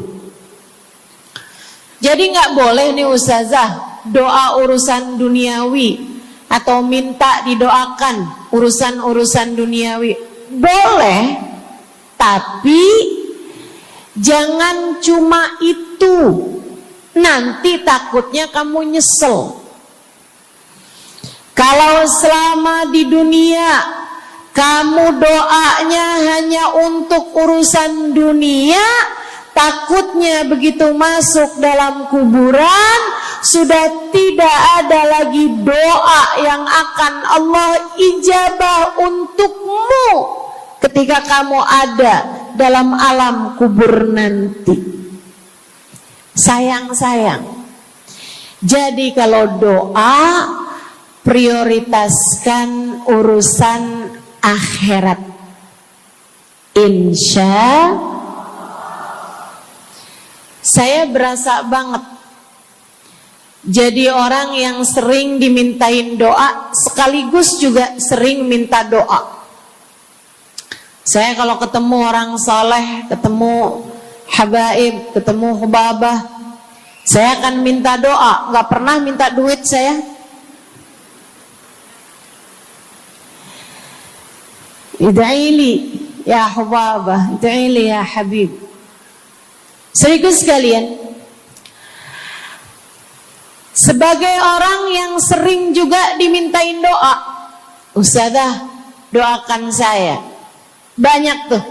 Jadi nggak boleh nih ustazah doa urusan duniawi atau minta didoakan urusan-urusan duniawi. Boleh, tapi jangan cuma itu. Nanti takutnya kamu nyesel. Kalau selama di dunia kamu doanya hanya untuk urusan dunia, takutnya begitu masuk dalam kuburan sudah tidak ada lagi doa yang akan Allah ijabah untukmu ketika kamu ada dalam alam kubur nanti. Sayang-sayang. Jadi kalau doa, prioritaskan urusan akhirat. Insya saya berasa banget jadi orang yang sering dimintain doa sekaligus juga sering minta doa. Saya kalau ketemu orang soleh, ketemu habaib, ketemu hubabah, saya akan minta doa, nggak pernah minta duit saya. Ida'ili ya hubabah, ida'ili ya habib. Serius sekalian, sebagai orang yang sering juga dimintain doa, ustazah doakan saya. Banyak tuh.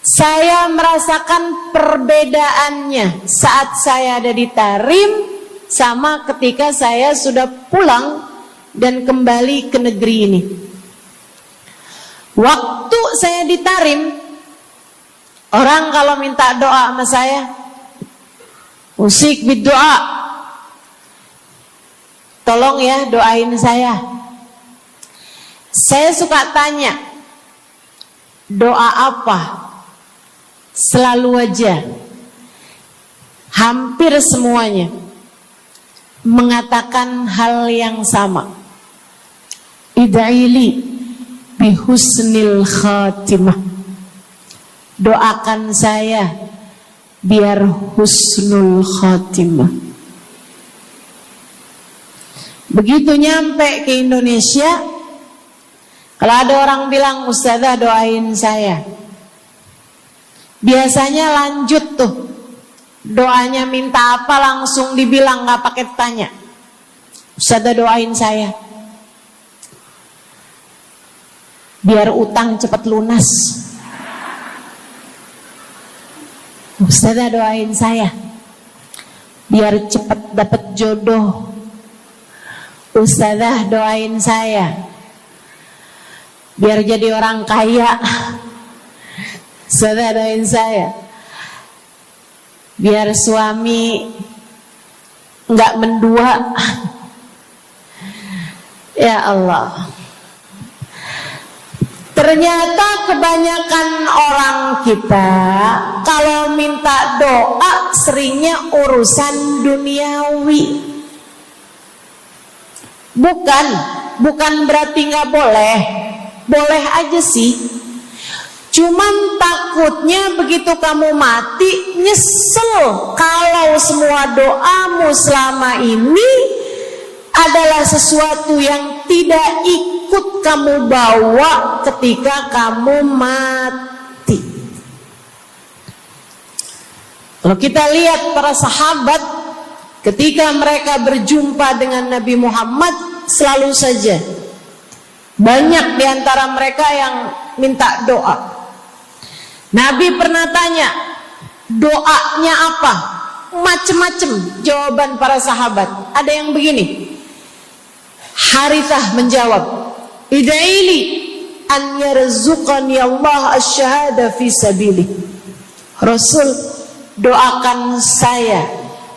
Saya merasakan perbedaannya saat saya ada di Tarim sama ketika saya sudah pulang dan kembali ke negeri ini. Waktu saya di Tarim, orang kalau minta doa sama saya, usik berdoa, tolong ya doain saya. Saya suka tanya, doa apa? Selalu aja, hampir semuanya mengatakan hal yang sama. Ida'ili bihusnil khatimah. Doakan saya biar husnul khatimah. Begitu nyampe ke Indonesia, kalau ada orang bilang ustazah doain saya, biasanya lanjut tuh doanya, minta apa langsung dibilang, nggak pakai tanya. Ustazah doain saya biar utang cepat lunas. Ustazah doain saya biar cepat dapat jodoh. Ustazah doain saya biar jadi orang kaya. Ustazah doain saya biar suami nggak mendua. Ya Allah, ternyata kebanyakan orang kita kalau minta doa seringnya urusan duniawi. Bukan berarti nggak boleh, boleh aja sih. Cuman takutnya begitu kamu mati nyesel kalau semua doamu selama ini adalah sesuatu yang tidak ikut kamu bawa ketika kamu mati. Kalau kita lihat para sahabat ketika mereka berjumpa dengan Nabi Muhammad, selalu saja banyak di antara mereka yang minta doa. Nabi pernah tanya, doanya apa? Macem-macem jawaban para sahabat. Ada yang begini, Harithah menjawab, ida'ili an yarzuqani Allah asyhada fi sabilih. Rasul, doakan saya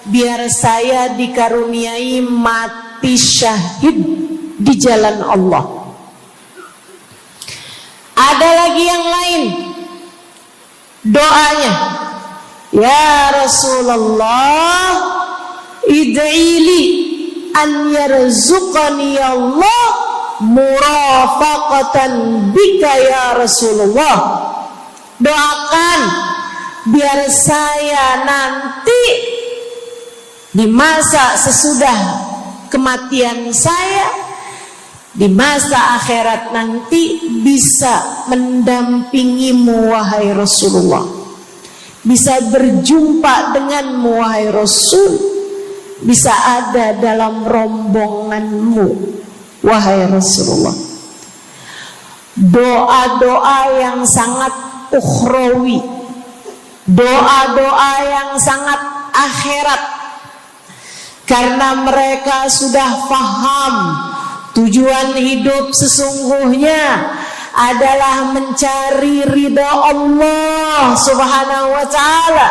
biar saya dikaruniai mati syahid di jalan Allah. Ada lagi yang lain doanya, ya Rasulullah, id'ili an yarzuqani Allah murafaqatan bika ya Rasulullah. Doakan biar saya nanti di masa sesudah kematian saya, di masa akhirat nanti bisa mendampingimu wahai Rasulullah, bisa berjumpa denganmu wahai Rasul, bisa ada dalam rombonganmu wahai Rasulullah. Doa-doa yang sangat ukhrawi, doa-doa yang sangat akhirat, karena mereka sudah faham tujuan hidup sesungguhnya adalah mencari ridha Allah Subhanahu wa ta'ala.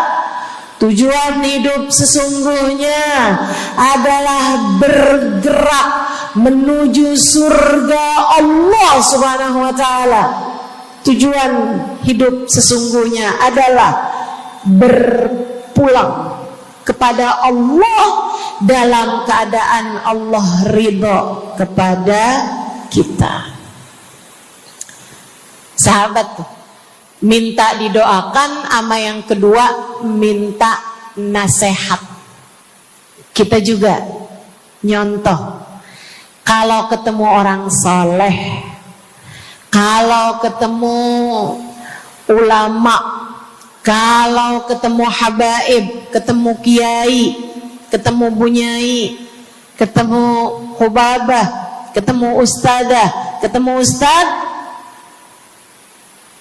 Tujuan hidup sesungguhnya adalah bergerak menuju surga Allah Subhanahu wa ta'ala. Tujuan hidup sesungguhnya adalah berpulang kepada Allah dalam keadaan Allah ridha kepada kita. Sahabat tuh minta didoakan, ama yang kedua minta nasihat. Kita juga nyontoh, kalau ketemu orang soleh, kalau ketemu ulama, kalau ketemu habaib, ketemu kiai, ketemu bunyai, ketemu khubabah, ketemu ustadzah, ketemu ustadz,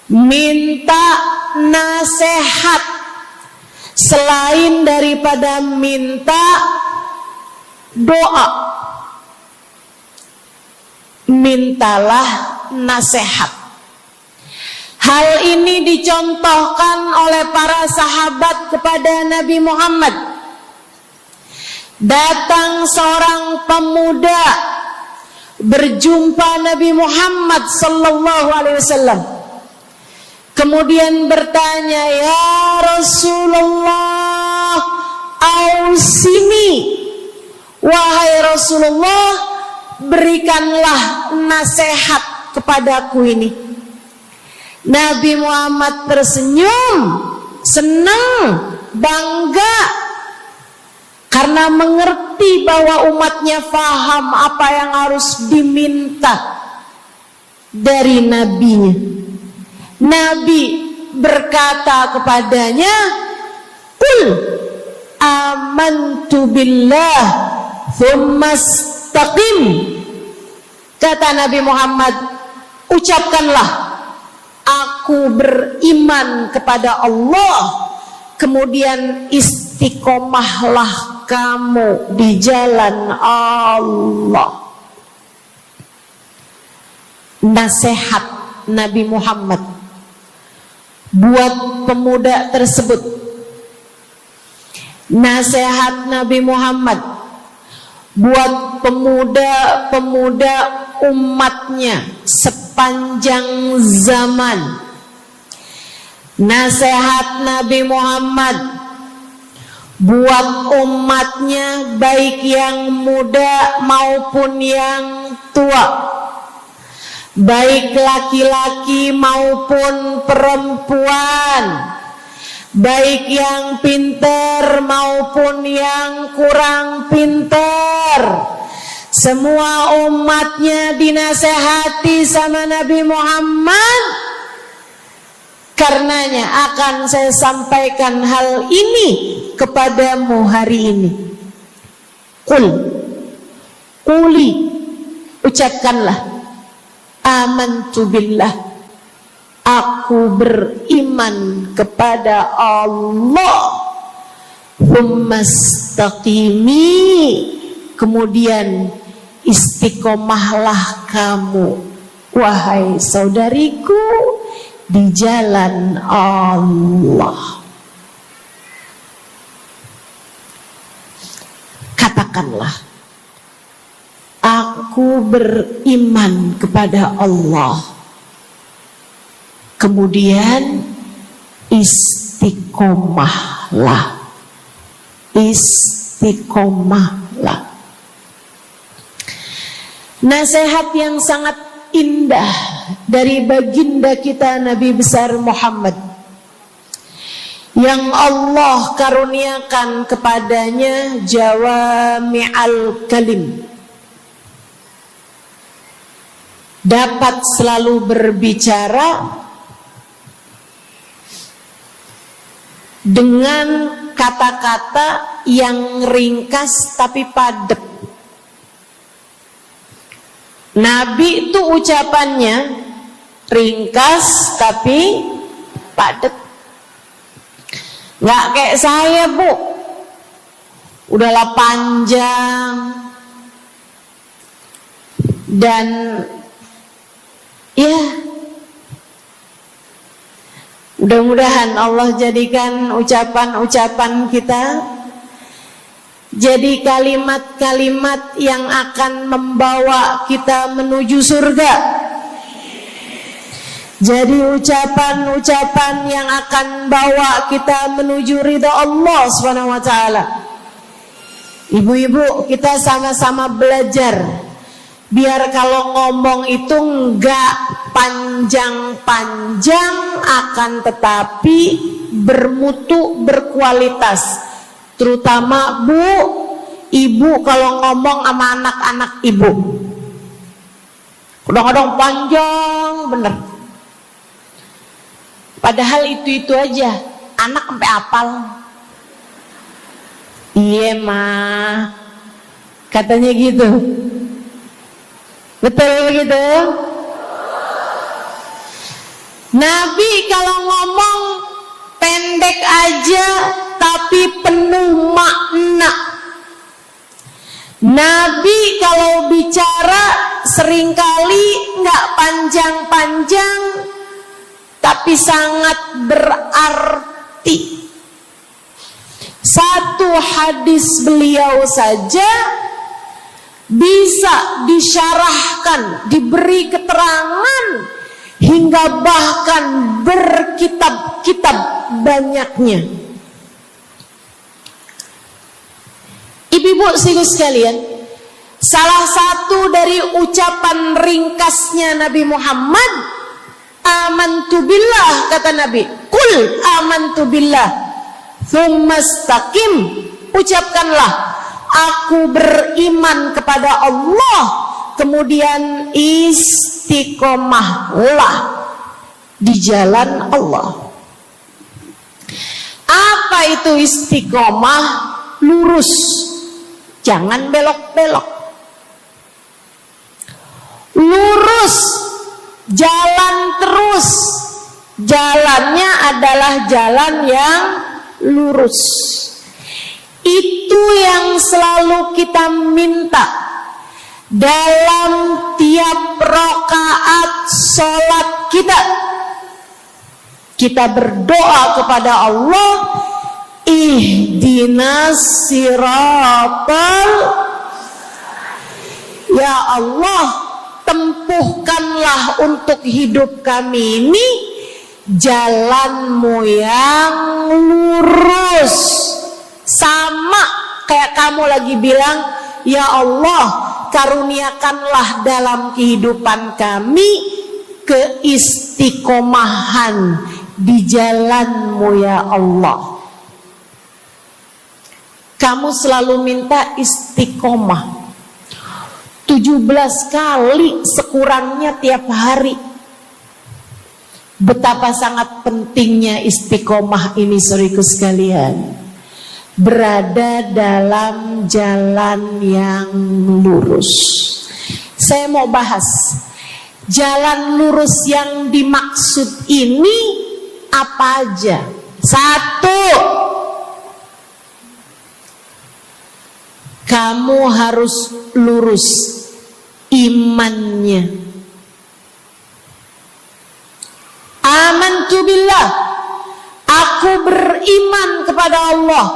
minta nasihat. Selain daripada minta doa, mintalah nasihat. Hal ini dicontohkan oleh para sahabat kepada Nabi Muhammad. Datang seorang pemuda berjumpa Nabi Muhammad sallallahu alaihi wasallam. Kemudian bertanya, ya Rasulullah, ausini, wahai Rasulullah, berikanlah nasihat kepadaku ini. Nabi Muhammad tersenyum, senang, bangga, karena mengerti bahwa umatnya faham apa yang harus diminta dari nabinya. Nabi berkata kepadanya, "Qul amantu billah tsumma istaqim." Kata Nabi Muhammad, ucapkanlah, aku beriman kepada Allah, kemudian istiqomahlah kamu di jalan Allah. Nasihat Nabi Muhammad buat pemuda tersebut, nasihat Nabi Muhammad buat pemuda-pemuda umatnya sepanjang zaman, nasihat Nabi Muhammad buat umatnya baik yang muda maupun yang tua, baik laki-laki maupun perempuan, baik yang pintar maupun yang kurang pintar. Semua umatnya dinasehati sama Nabi Muhammad. Karenanya akan saya sampaikan hal ini kepadamu hari ini. Quli, ucapkanlah, amantu billah, aku beriman kepada Allah. Tsumastaqimi, kemudian istiqomahlah kamu, wahai saudariku, di jalan Allah. Katakanlah, aku beriman kepada Allah. Kemudian istiqomahlah. Istiqomahlah. Nasihat yang sangat indah dari baginda kita Nabi besar Muhammad, yang Allah karuniakan kepadanya jawami'al kalim, dapat selalu berbicara dengan kata-kata yang ringkas tapi padat. Nabi itu ucapannya ringkas tapi padat. Nggak kayak saya, Bu, udahlah panjang. Dan ya, mudah-mudahan Allah jadikan ucapan-ucapan kita jadi kalimat-kalimat yang akan membawa kita menuju surga. Jadi ucapan-ucapan yang akan bawa kita menuju ridha Allah SWT. Ibu-ibu, kita sama-sama belajar, biar kalau ngomong itu enggak panjang-panjang, akan tetapi bermutu, berkualitas. Terutama Bu, ibu kalau ngomong sama anak-anak ibu, kadang-kadang panjang bener. Padahal itu aja, anak sampai hafal. Iya mah, katanya gitu. Betul begitu? Nabi kalau ngomong pendek aja tapi penuh makna. Nabi kalau bicara seringkali nggak panjang-panjang tapi sangat berarti. Satu hadis beliau saja bisa disyarahkan, diberi keterangan, hingga bahkan berkitab-kitab banyaknya. Ibu-ibu sekalian, salah satu dari ucapan ringkasnya Nabi Muhammad, amantu billah, kata Nabi, qul amantu billah, tsumastaqim, ucapkanlah, aku beriman kepada Allah, kemudian istiqomahlah di jalan Allah. Apa itu istiqomah? Lurus, jangan belok-belok. Lurus, jalan terus. Jalannya adalah jalan yang lurus. Itu yang selalu kita minta dalam tiap rakaat sholat kita. Kita berdoa kepada Allah, ihdinas siratal, ya Allah, tempuhkanlah untuk hidup kami ini jalanmu yang lurus. Sama kayak kamu lagi bilang, ya Allah, karuniakanlah dalam kehidupan kami keistiqomahan di jalanmu ya Allah. Kamu selalu minta istiqomah 17 kali sekurangnya tiap hari. Betapa sangat pentingnya istiqomah ini, saudaraku sekalian. berada dalam jalan yang lurus. Saya mau bahas jalan lurus yang dimaksud ini apa aja. Satu, kamu harus lurus imannya. Amantu billah, aku beriman kepada Allah.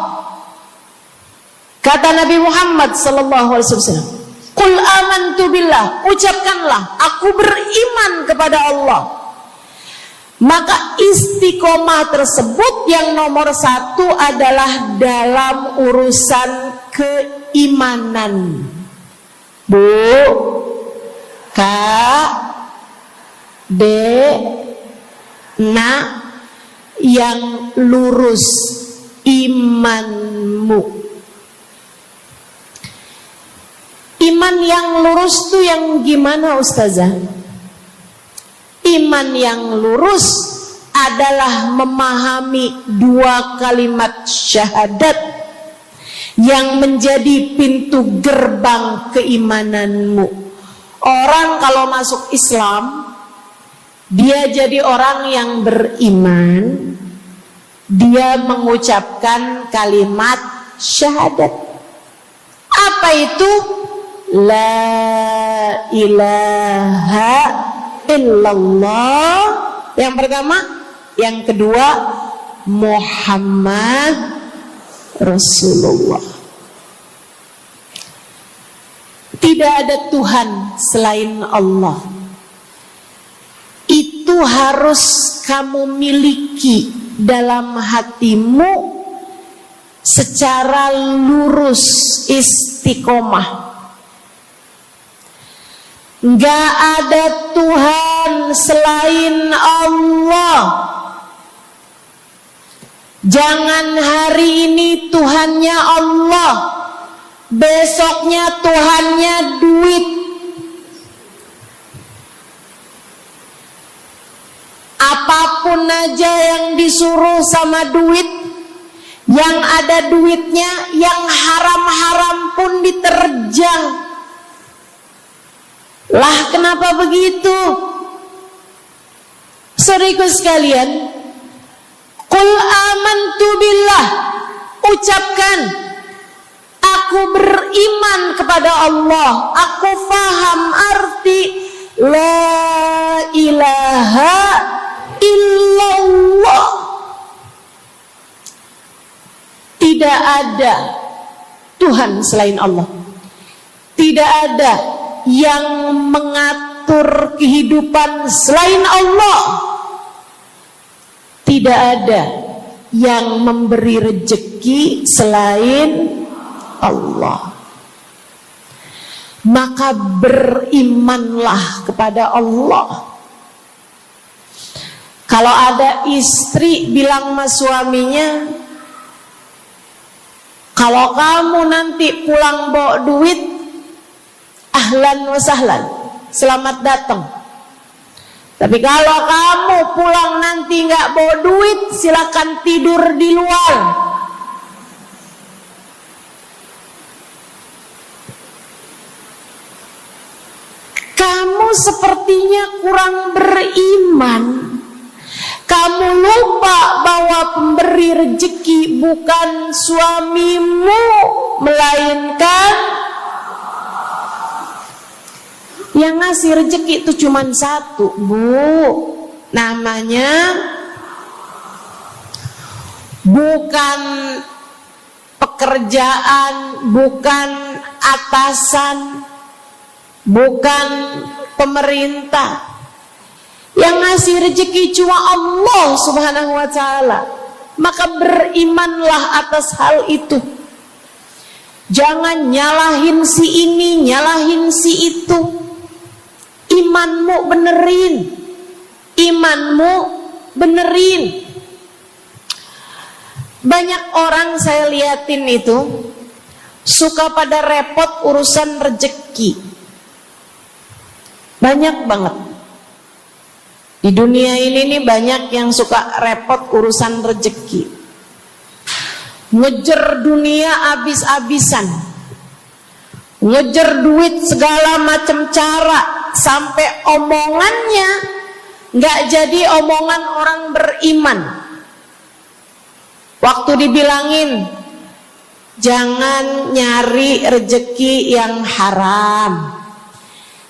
Kata Nabi Muhammad sallallahu alaihi wasallam, "Qul amantu billah," ucapkanlah, aku beriman kepada Allah. Maka istiqomah tersebut yang nomor satu adalah dalam urusan keimanan. Bu, Kak, Dek, Nak, yang lurus imanmu. Iman yang lurus tuh yang gimana, Ustazah? Iman yang lurus adalah memahami dua kalimat syahadat yang menjadi pintu gerbang keimananmu. Orang kalau masuk Islam, dia jadi orang yang beriman, dia mengucapkan kalimat syahadat. Apa itu? La ilaha illallah. Yang pertama, yang kedua, Muhammad Rasulullah. Tidak ada Tuhan selain Allah. Itu harus kamu miliki dalam hatimu secara lurus, istiqomah. Gak ada Tuhan selain Allah. Jangan hari ini Tuhannya Allah, besoknya Tuhannya duit. Apapun aja yang disuruh sama duit, yang ada duitnya, yang haram-haram pun diterjang. Lah kenapa begitu? Saudaraku sekalian, qul amantu billah, ucapkan, aku beriman kepada Allah, aku faham arti la ilaha illallah. Tidak ada Tuhan selain Allah. Tidak ada yang mengatur kehidupan selain Allah. Tidak ada yang memberi rezeki selain Allah. Maka berimanlah kepada Allah. Kalau ada istri bilang sama suaminya, kalau kamu nanti pulang bawa duit, ahlan wa sahlan, selamat datang. Tapi kalau kamu pulang nanti nggak bawa duit, silakan tidur di luar. Kamu sepertinya kurang beriman. Kamu lupa bahwa pemberi rezeki bukan suamimu, melainkan yang ngasih rezeki itu cuma satu, Bu. Namanya bukan pekerjaan, bukan atasan, bukan pemerintah. Yang ngasih rezeki cuma Allah Subhanahu wa ta'ala. Maka berimanlah atas hal itu. Jangan nyalahin si ini, nyalahin si itu. Imanmu benerin. Imanmu benerin. Banyak orang saya liatin itu suka pada repot urusan rezeki. Banyak banget. Di dunia ini nih banyak yang suka repot urusan rezeki. ngejar dunia abis-abisan, ngejar duit segala macam cara, sampai omongannya nggak jadi omongan orang beriman. Waktu dibilangin jangan nyari rejeki yang haram,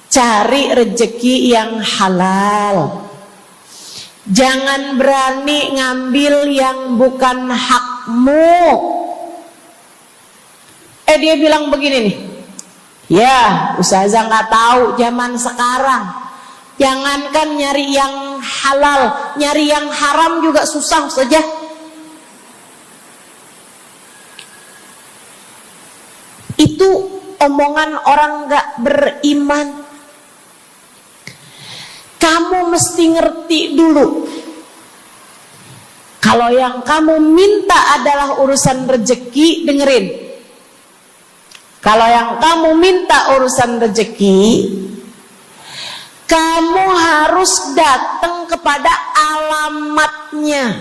cari rejeki yang halal. Jangan berani ngambil yang bukan hakmu. Dia bilang begini nih, ya ustazah nggak tahu zaman sekarang, jangankan nyari yang halal, nyari yang haram juga susah saja. Itu omongan orang nggak beriman. Kamu mesti ngerti dulu, kalau yang kamu minta adalah urusan rezeki, dengerin. Kalau yang kamu minta urusan rezeki, kamu harus datang kepada alamatnya.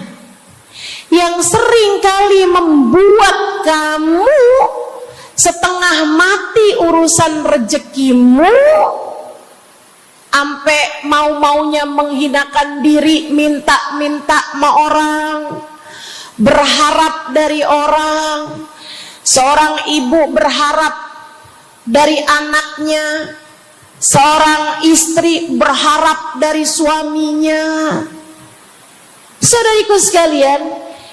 Yang sering kali membuat kamu setengah mati urusan rezekimu, sampai mau-maunya menghinakan diri, minta-minta sama orang, berharap dari orang. Seorang ibu berharap dari anaknya, seorang istri berharap dari suaminya. Saudariku sekalian,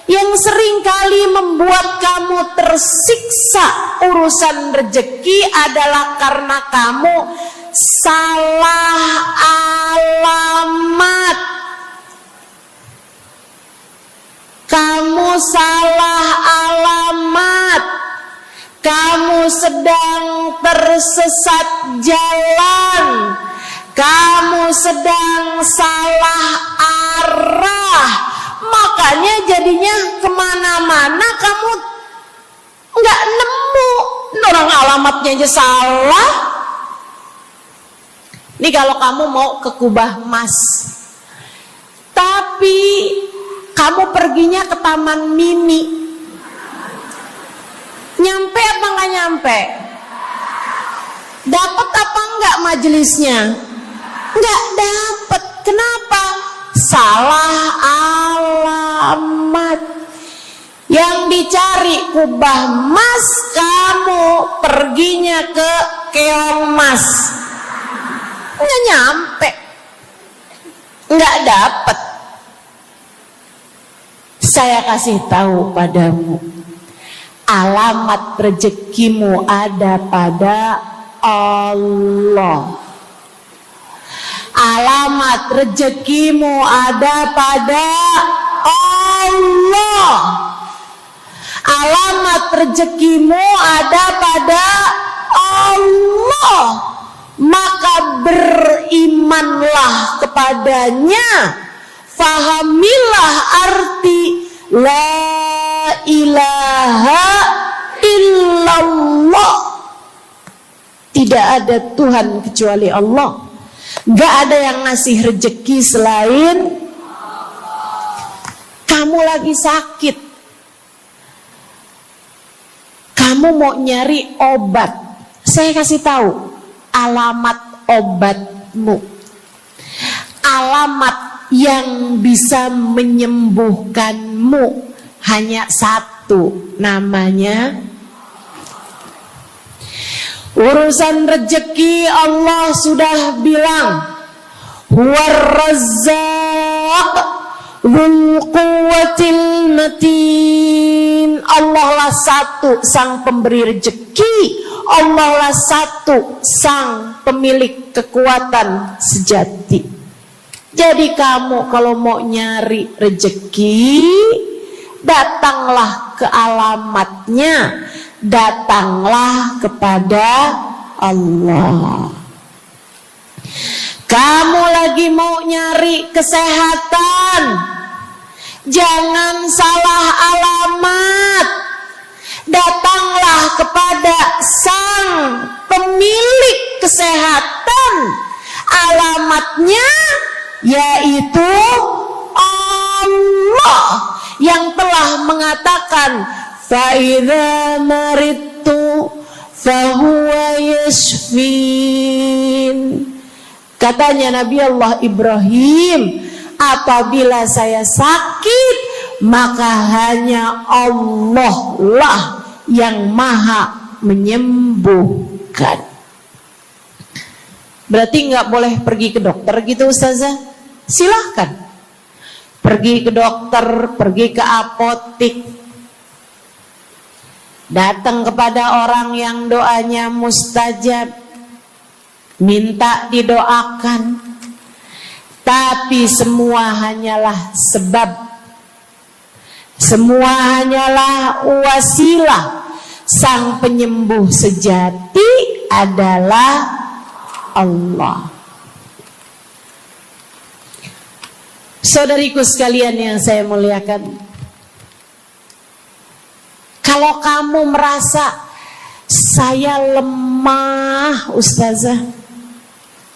yang sering kali membuat kamu tersiksa urusan rezeki adalah karena kamu salah alamat. Kamu salah alamat. Kamu sedang tersesat jalan. Kamu sedang salah arah. Makanya jadinya kemana-mana kamu nggak nemu. Orang alamatnya aja salah. Ini kalau kamu mau ke Kubah Mas, tapi kamu perginya ke Taman Mini, nyampe apa nggak nyampe? Dapat apa enggak majelisnya? Nggak dapat. Kenapa? Salah alamat. Yang dicari Kubah Mas, kamu perginya ke Keong Mas. Nggak nyampe, nggak dapat. Saya kasih tahu padamu, alamat rezekimu ada pada Allah. Alamat rezekimu ada pada Allah. Alamat rezekimu ada pada Allah. Maka berimanlah kepadanya, fahamilah arti la ilaha illallah. Tidak ada Tuhan kecuali Allah. Gak ada yang ngasih rezeki selain kamu. Lagi sakit, kamu mau nyari obat, saya kasih tahu alamat obatmu. Alamat yang bisa menyembuhkanmu hanya satu, namanya urusan rezeki. Allah sudah bilang, huwar razzaq dzul quwwatil matin. Allah lah satu sang pemberi rezeki. Allah lah satu sang pemilik kekuatan sejati. Jadi kamu kalau mau nyari rezeki, datanglah ke alamatnya, datanglah kepada Allah. Kamu lagi mau nyari kesehatan, jangan salah alamat. Datanglah kepada sang pemilik kesehatan. Alamatnya yaitu Allah yang telah mengatakan, fa idza maridtu fa huwa yashfin. Katanya Nabi Allah Ibrahim, apabila saya sakit, maka hanya Allah lah yang maha menyembuhkan. Berarti nggak boleh pergi ke dokter gitu Ustazah? Silahkan pergi ke dokter, pergi ke apotik, datang kepada orang yang doanya mustajab, minta didoakan. Tapi semua hanyalah sebab, semua hanyalah wasilah. Sang penyembuh sejati adalah Allah. Saudariku sekalian yang saya muliakan, kalau kamu merasa saya lemah Ustazah,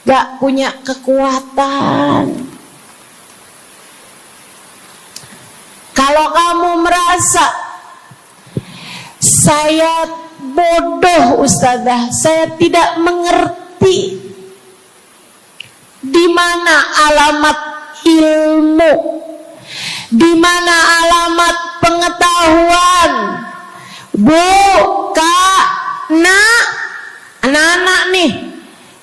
gak punya kekuatan, kalau kamu merasa saya bodoh Ustazah, saya tidak mengerti di mana alamat ilmu, di mana alamat pengetahuan. Bu, Kak, Nak, anak-anak nih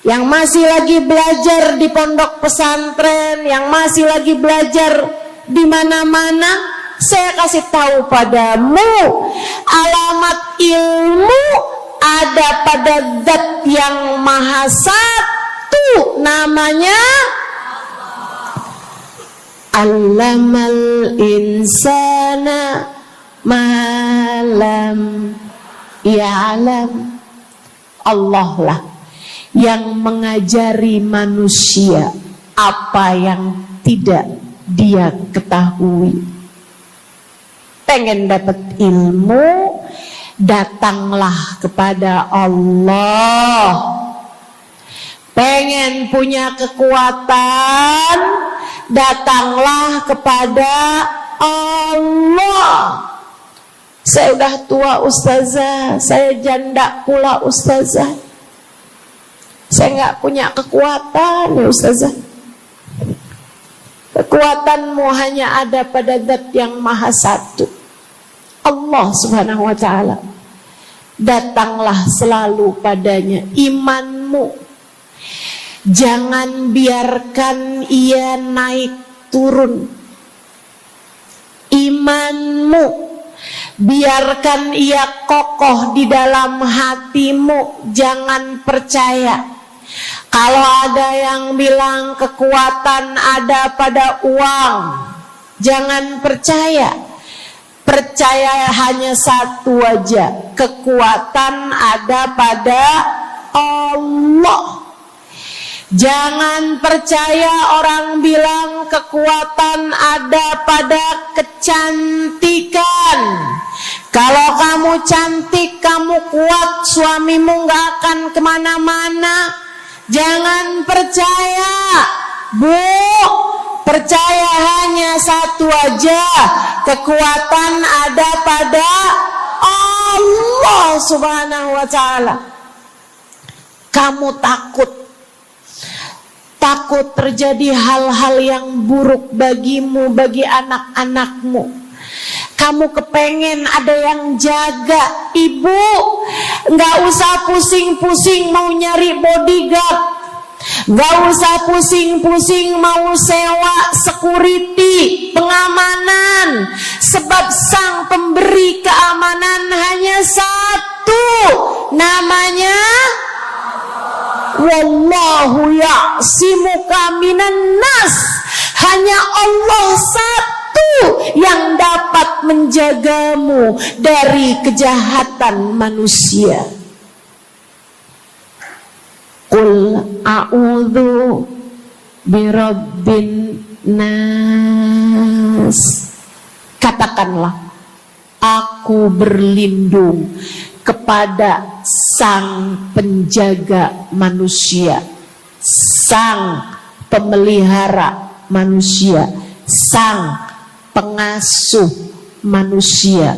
yang masih lagi belajar di pondok pesantren, yang masih lagi belajar di mana-mana, saya kasih tahu padamu, alamat ilmu ada pada Zat yang Maha Satu, namanya Allamal insana malam ya'lam. Allah lah yang mengajari manusia apa yang tidak dia ketahui. Pengen dapat ilmu, datanglah kepada Allah. Pengen punya kekuatan, datanglah kepada Allah. Saya udah tua Ustazah, saya janda pula Ustazah, saya nggak punya kekuatan ya Ustazah. Kekuatanmu hanya ada pada Zat yang Maha Satu, Allah Subhanahu wa Ta'ala. Datanglah selalu padanya. Imanmu jangan biarkan ia naik turun. Imanmu biarkan ia kokoh di dalam hatimu. Jangan percaya kalau ada yang bilang kekuatan ada pada uang. Jangan percaya. Percaya hanya satu aja, kekuatan ada pada Allah. Jangan percaya orang bilang kekuatan ada pada kecantikan. Kalau kamu cantik, kamu kuat, suamimu gak akan kemana-mana. Jangan percaya, Bu. Percaya hanya satu aja, kekuatan ada pada Allah Subhanahu wa Ta'ala. Kamu takut terjadi hal-hal yang buruk bagimu, bagi anak-anakmu. Kamu kepengen ada yang jaga. Ibu gak usah pusing-pusing mau nyari bodyguard, gak usah pusing-pusing mau sewa security, pengamanan. Sebab sang pemberi keamanan hanya satu, namanya Wallahu ya'simuka minan nas. Hanya Allah satu yang dapat menjagamu dari kejahatan manusia. Qul a'udzu birabbin nas. Katakanlah, aku berlindung kepada sang penjaga manusia, sang pemelihara manusia, sang pengasuh manusia.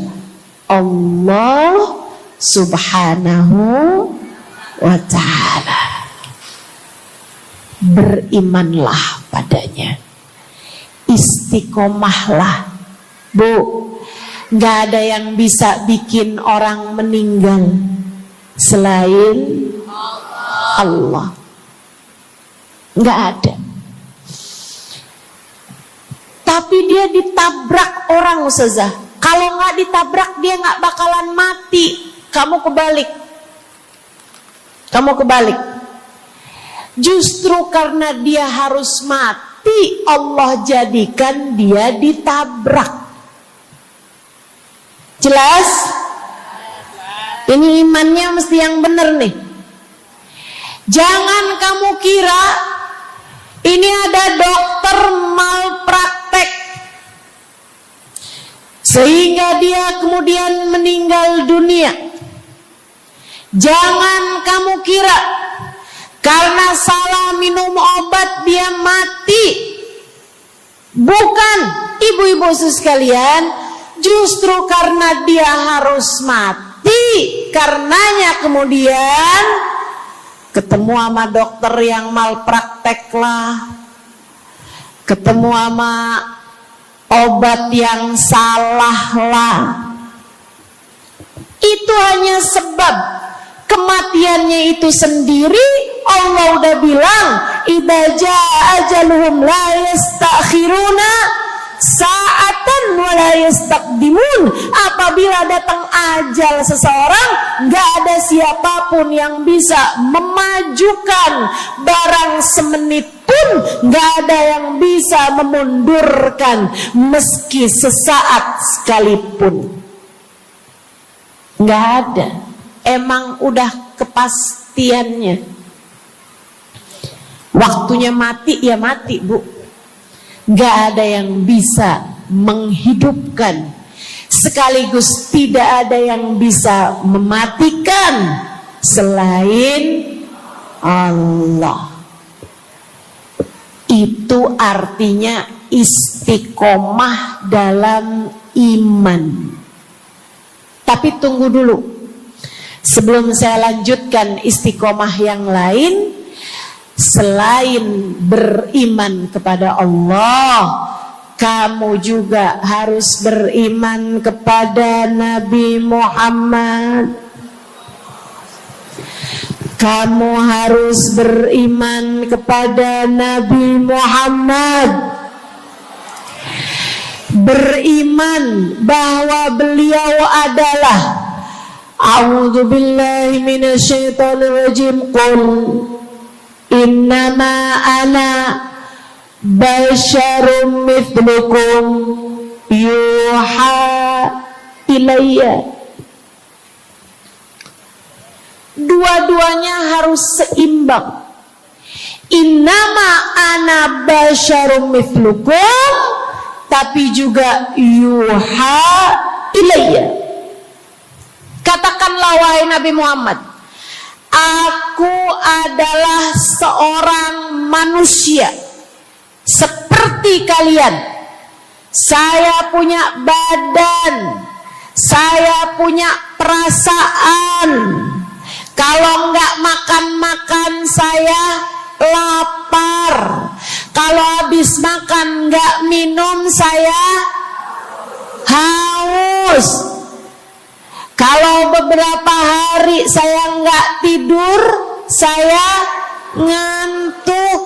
Allah Subhanahu wa ta'ala. Berimanlah padanya, istiqomahlah. Bu, gak ada yang bisa bikin orang meninggal selain Allah. Gak ada. Tapi dia ditabrak orang, Ustazah. Kalau gak ditabrak dia gak bakalan mati. Kamu kebalik. Justru karena dia harus mati, Allah jadikan dia ditabrak. Jelas? Ini imannya mesti yang benar nih. Jangan kamu kira ini ada dokter malpraktek sehingga dia kemudian meninggal dunia. Jangan kamu kira karena salah minum obat dia mati. Bukan, ibu-ibu sekalian, justru karena dia harus mati, karenanya kemudian ketemu sama dokter yang malpraktek lah, ketemu sama obat yang salah lah. Itu hanya sebab kematiannya itu sendiri. Allah udah bilang, idza jaa ajaluhum la yastakhiruna sa'atan wa la yastaqdimun. Apabila datang ajal seseorang, gak ada siapapun yang bisa memajukan barang semenit pun, gak ada yang bisa memundurkan meski sesaat sekalipun. Gak ada. Emang udah kepastiannya. Waktunya mati ya mati, Bu. Gak ada yang bisa menghidupkan, sekaligus tidak ada yang bisa mematikan selain Allah. Itu artinya istiqomah dalam iman. Tapi tunggu dulu, sebelum saya lanjutkan istiqomah yang lain. Selain beriman kepada Allah, kamu juga harus beriman kepada Nabi Muhammad. Kamu harus beriman kepada Nabi Muhammad. Beriman bahwa beliau adalah, a'udzubillahi minasyaitonirrajim, qul innama ana basyarum mithlukum yuha ilayya. Dua-duanya harus seimbang. Innama ana basyarum mithlukum, tapi juga yuha ilayya. Katakanlah wahai Nabi Muhammad, aku adalah seorang manusia seperti kalian. Saya punya badan, saya punya perasaan. Kalau nggak makan-makan saya lapar. Kalau habis makan nggak minum saya haus. Kalau beberapa hari saya nggak tidur, saya ngantuk.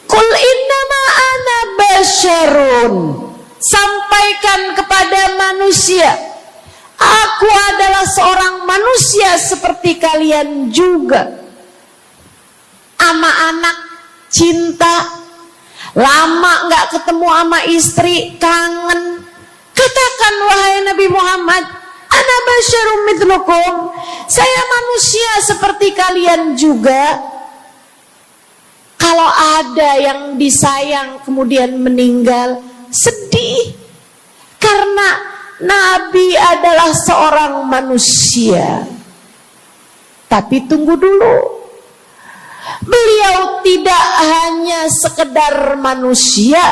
Qul innama ana basyarun. Sampaikan kepada manusia, aku adalah seorang manusia seperti kalian juga. Ama anak cinta, lama nggak ketemu sama istri, kangen. Katakan wahai Nabi Muhammad, ana basyarum mithlukum, saya manusia seperti kalian juga. Kalau ada yang disayang kemudian meninggal, sedih. Karena Nabi adalah seorang manusia. Tapi tunggu dulu, beliau tidak hanya sekedar manusia,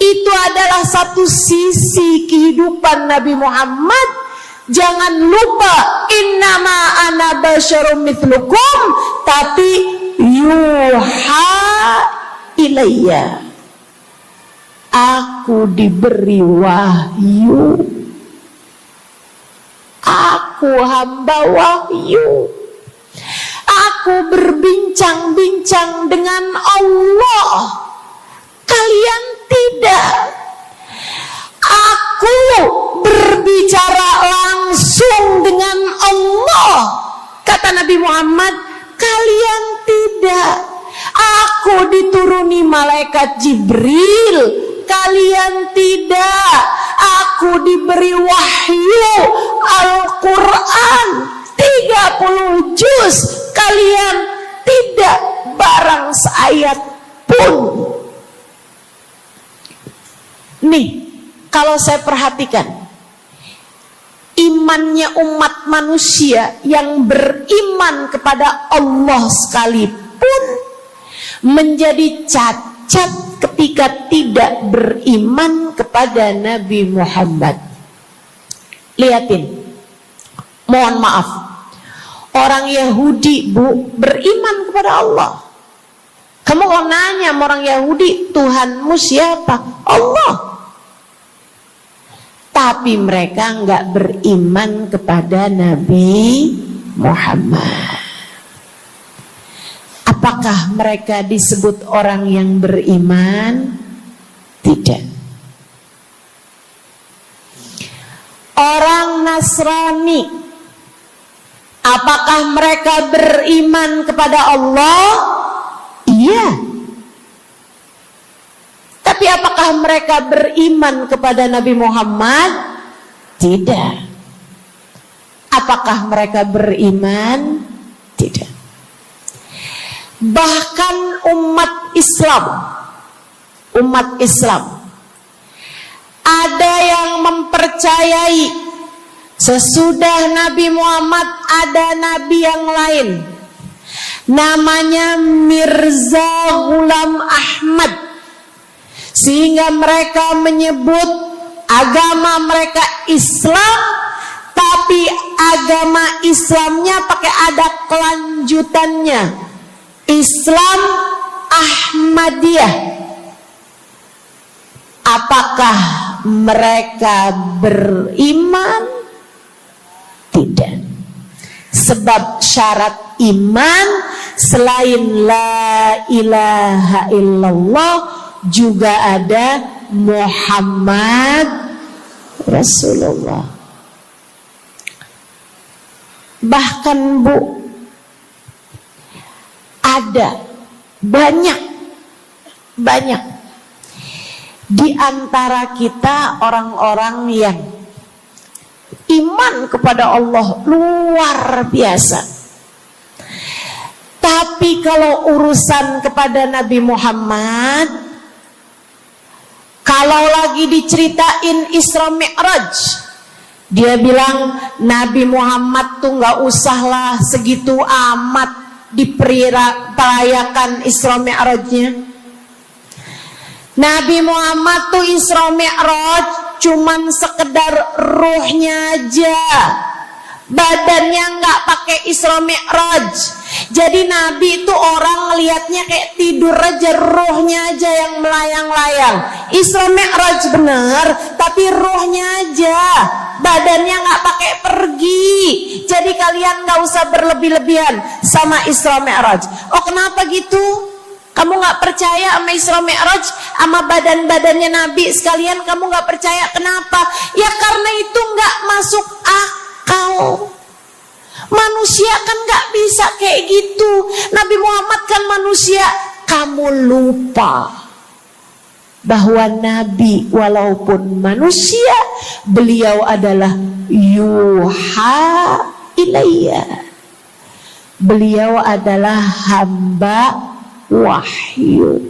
Itu adalah satu sisi kehidupan Nabi Muhammad. Jangan lupa, innama ana basyarum mithlukum, tapi yuha ilayya, aku diberi wahyu, aku hamba wahyu, aku berbincang-bincang dengan Allah, kalian tidak. Aku berbicara langsung dengan Allah, kata Nabi Muhammad, kalian tidak. Aku dituruni malaikat Jibril, kalian tidak. Aku diberi wahyu Al-Quran 30 juz, kalian tidak barang seayat pun. Nih, kalau saya perhatikan, imannya umat manusia yang beriman kepada Allah sekalipun menjadi cacat ketika tidak beriman kepada Nabi Muhammad. Lihatin, mohon maaf, orang Yahudi beriman kepada Allah. Kamu kalau nanya sama orang Yahudi, Tuhanmu siapa? Allah. Tapi mereka enggak beriman kepada Nabi Muhammad. Apakah mereka disebut orang yang beriman? Tidak. Orang Nasrani, apakah mereka beriman kepada Allah? Iya. Tapi apakah mereka beriman kepada Nabi Muhammad? Tidak. Apakah mereka beriman? Tidak. Bahkan umat Islam ada yang mempercayai sesudah Nabi Muhammad ada nabi yang lain, namanya Mirza Ghulam Ahmad, sehingga mereka menyebut agama mereka Islam, tapi agama Islamnya pakai ada kelanjutannya, Islam Ahmadiyah. Apakah mereka beriman? Tidak. Sebab syarat iman selain la ilaha illallah juga ada Muhammad Rasulullah. Bahkan Bu, ada banyak di antara kita orang-orang yang iman kepada Allah luar biasa, tapi kalau urusan kepada Nabi Muhammad, kalau lagi diceritain Isra Mi'raj, dia bilang Nabi Muhammad tuh gak usahlah segitu amat diperayakan Isra Mi'rajnya. Nabi Muhammad tuh Isra Mi'raj cuman sekedar ruhnya aja, badannya nggak pakai Isra Mi'raj. Jadi Nabi itu orang ngelihatnya kayak tidur aja, ruhnya aja yang melayang-layang. Isra Mi'raj bener, tapi ruhnya aja, badannya nggak pakai pergi. Jadi kalian nggak usah berlebih-lebihan sama Isra Mi'raj. Oh kenapa gitu? Kamu gak percaya sama Isra Mi'raj, sama badan-badannya Nabi sekalian, kamu gak percaya. Kenapa? Ya karena itu gak masuk akal. Manusia kan gak bisa kayak gitu. Nabi Muhammad kan manusia. Kamu lupa bahwa Nabi walaupun manusia, beliau adalah yuha ilayya. Beliau adalah hamba wahyu.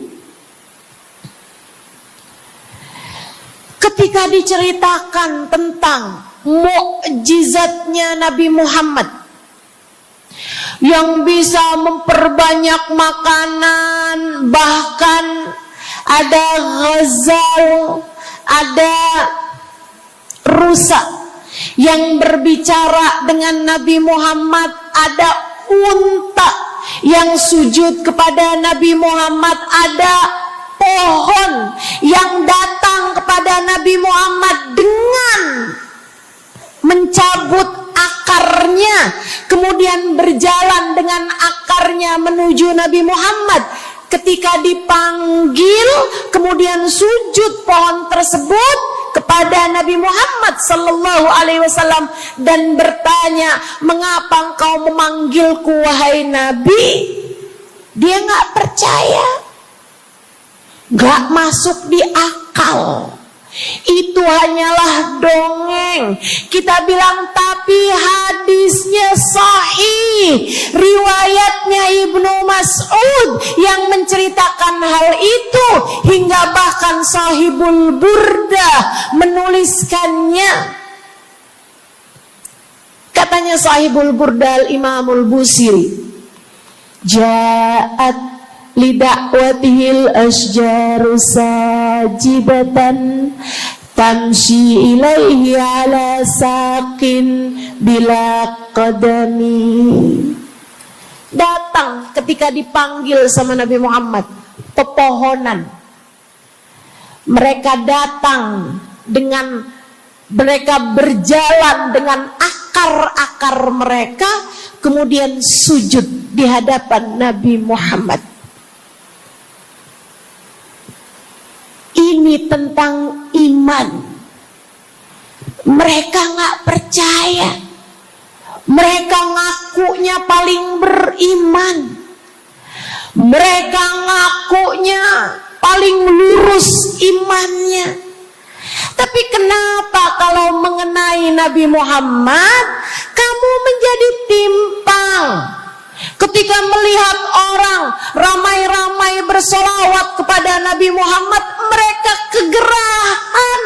Ketika diceritakan tentang mukjizatnya Nabi Muhammad yang bisa memperbanyak makanan, bahkan ada ghazal, ada rusa yang berbicara dengan Nabi Muhammad, ada unta yang sujud kepada Nabi Muhammad, ada pohon yang datang kepada Nabi Muhammad dengan mencabut akarnya, kemudian berjalan dengan akarnya menuju Nabi Muhammad. Ketika dipanggil, kemudian sujud pohon tersebut kepada Nabi Muhammad sallallahu alaihi wasallam dan bertanya, "Mengapa engkau memanggilku wahai Nabi?" Dia nggak percaya, nggak masuk di akal. Itu hanyalah dongeng. Kita bilang tapi hadisnya sahih. Riwayatnya Ibnu Mas'ud yang menceritakan hal itu, hingga bahkan Sahibul Burda menuliskannya. Katanya Sahibul Burda Al-Imamul Busiri, Ja'at lidakwatihil asjaru sajibatan tamshi ilaihi ala saqin bila qadami. Datang ketika dipanggil sama Nabi Muhammad pepohonan. Mereka datang dengan, mereka berjalan dengan akar-akar mereka, kemudian sujud di hadapan Nabi Muhammad. Ini tentang iman. Mereka nggak percaya. Mereka ngakunya paling beriman. Mereka ngakunya paling lurus imannya. Tapi kenapa kalau mengenai Nabi Muhammad kamu menjadi timpang? Ketika melihat orang ramai-ramai bersolawat kepada Nabi Muhammad, mereka kegerahan.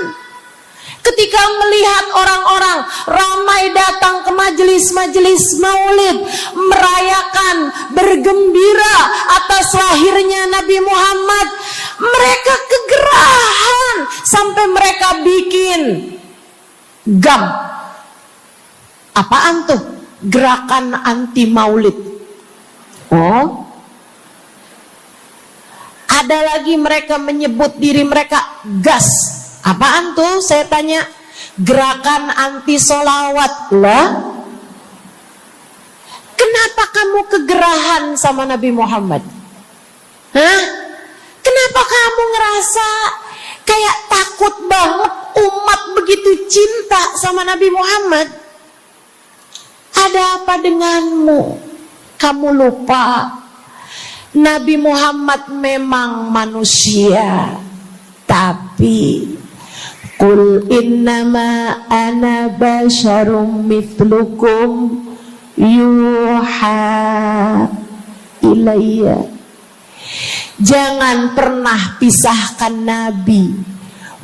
Ketika melihat orang-orang ramai datang ke majelis-majelis maulid, merayakan, bergembira atas lahirnya Nabi Muhammad, mereka kegerahan sampai mereka bikin GAM. Apaan tuh? Gerakan anti maulid. Oh, ada lagi mereka menyebut diri mereka GAS. Apaan tuh? Saya tanya. Gerakan anti solawat lah. Kenapa kamu kegerahan sama Nabi Muhammad? Hah? Kenapa kamu ngerasa kayak takut banget umat begitu cinta sama Nabi Muhammad? Ada apa denganmu? Kamu lupa Nabi Muhammad memang manusia, tapi qul innama ana basyarum mithlukum yuha ilayya. Jangan pernah pisahkan Nabi.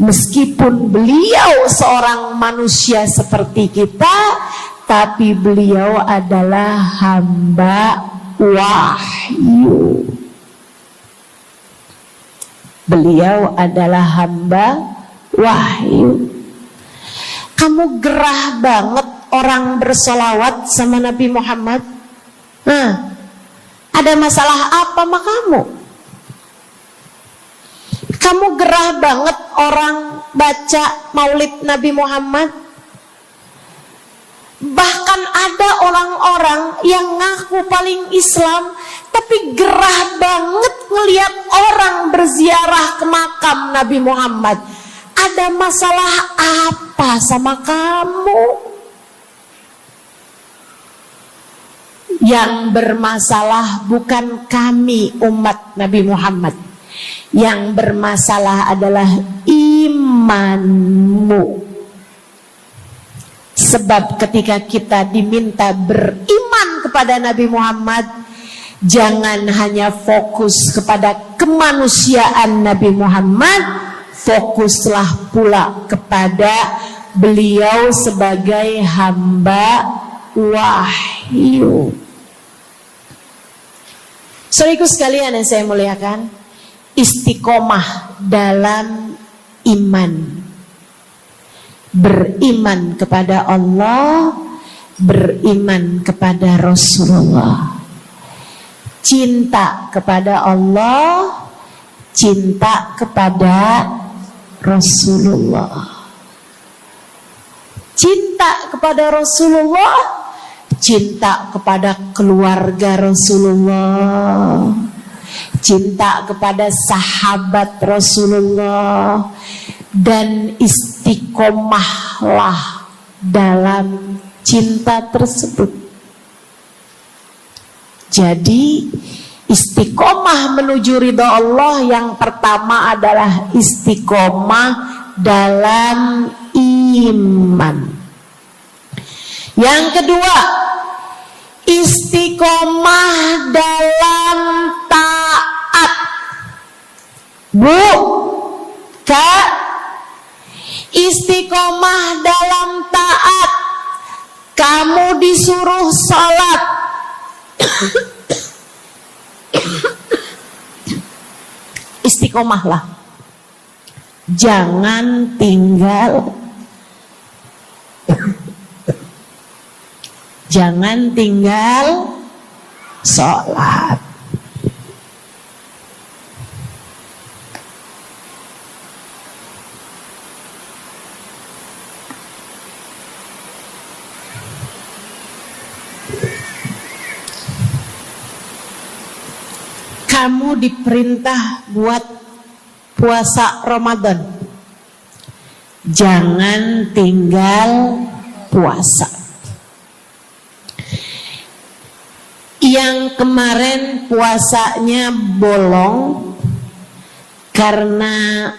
Meskipun beliau seorang manusia seperti kita, tapi beliau adalah hamba wahyu. Beliau adalah hamba wahyu. Kamu gerah banget orang bersolawat sama Nabi Muhammad. Ada masalah apa sama kamu? Kamu gerah banget orang baca maulid Nabi Muhammad. Bahkan ada orang-orang yang ngaku paling Islam, tapi gerah banget ngelihat orang berziarah ke makam Nabi Muhammad. Ada masalah apa sama kamu? Yang bermasalah bukan kami umat Nabi Muhammad. Yang bermasalah adalah imanmu. Sebab ketika kita diminta beriman kepada Nabi Muhammad, jangan hanya fokus kepada kemanusiaan Nabi Muhammad, fokuslah pula kepada beliau sebagai hamba wahyu. Saudaraku sekalian yang saya muliakan, istiqomah dalam iman. Beriman kepada Allah, beriman kepada Rasulullah. Cinta kepada Allah, cinta kepada Rasulullah. Cinta kepada Rasulullah, cinta kepada keluarga Rasulullah, cinta kepada sahabat Rasulullah, dan istiqomahlah dalam cinta tersebut. Jadi istiqomah menuju ridha Allah yang pertama adalah istiqomah dalam iman. Yang kedua, istiqomah dalam taat. Bu, Kak, istiqomah dalam taat. Kamu disuruh sholat, istiqomahlah, jangan tinggal sholat. Kamu diperintah buat puasa Ramadan, jangan tinggal puasa. Yang kemarin puasanya bolong karena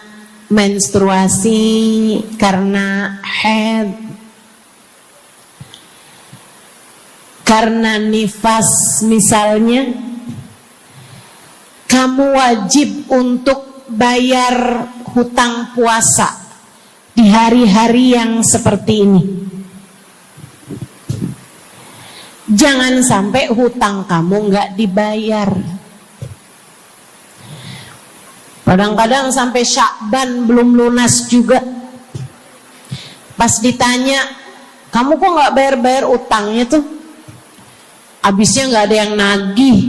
menstruasi, karena haid, karena nifas misalnya, kamu wajib untuk bayar hutang puasa di hari-hari yang seperti ini. Jangan sampai hutang kamu nggak dibayar. Kadang-kadang sampai Syakban belum lunas juga. Pas ditanya, kamu kok nggak bayar-bayar utangnya tuh? Abisnya nggak ada yang nagih.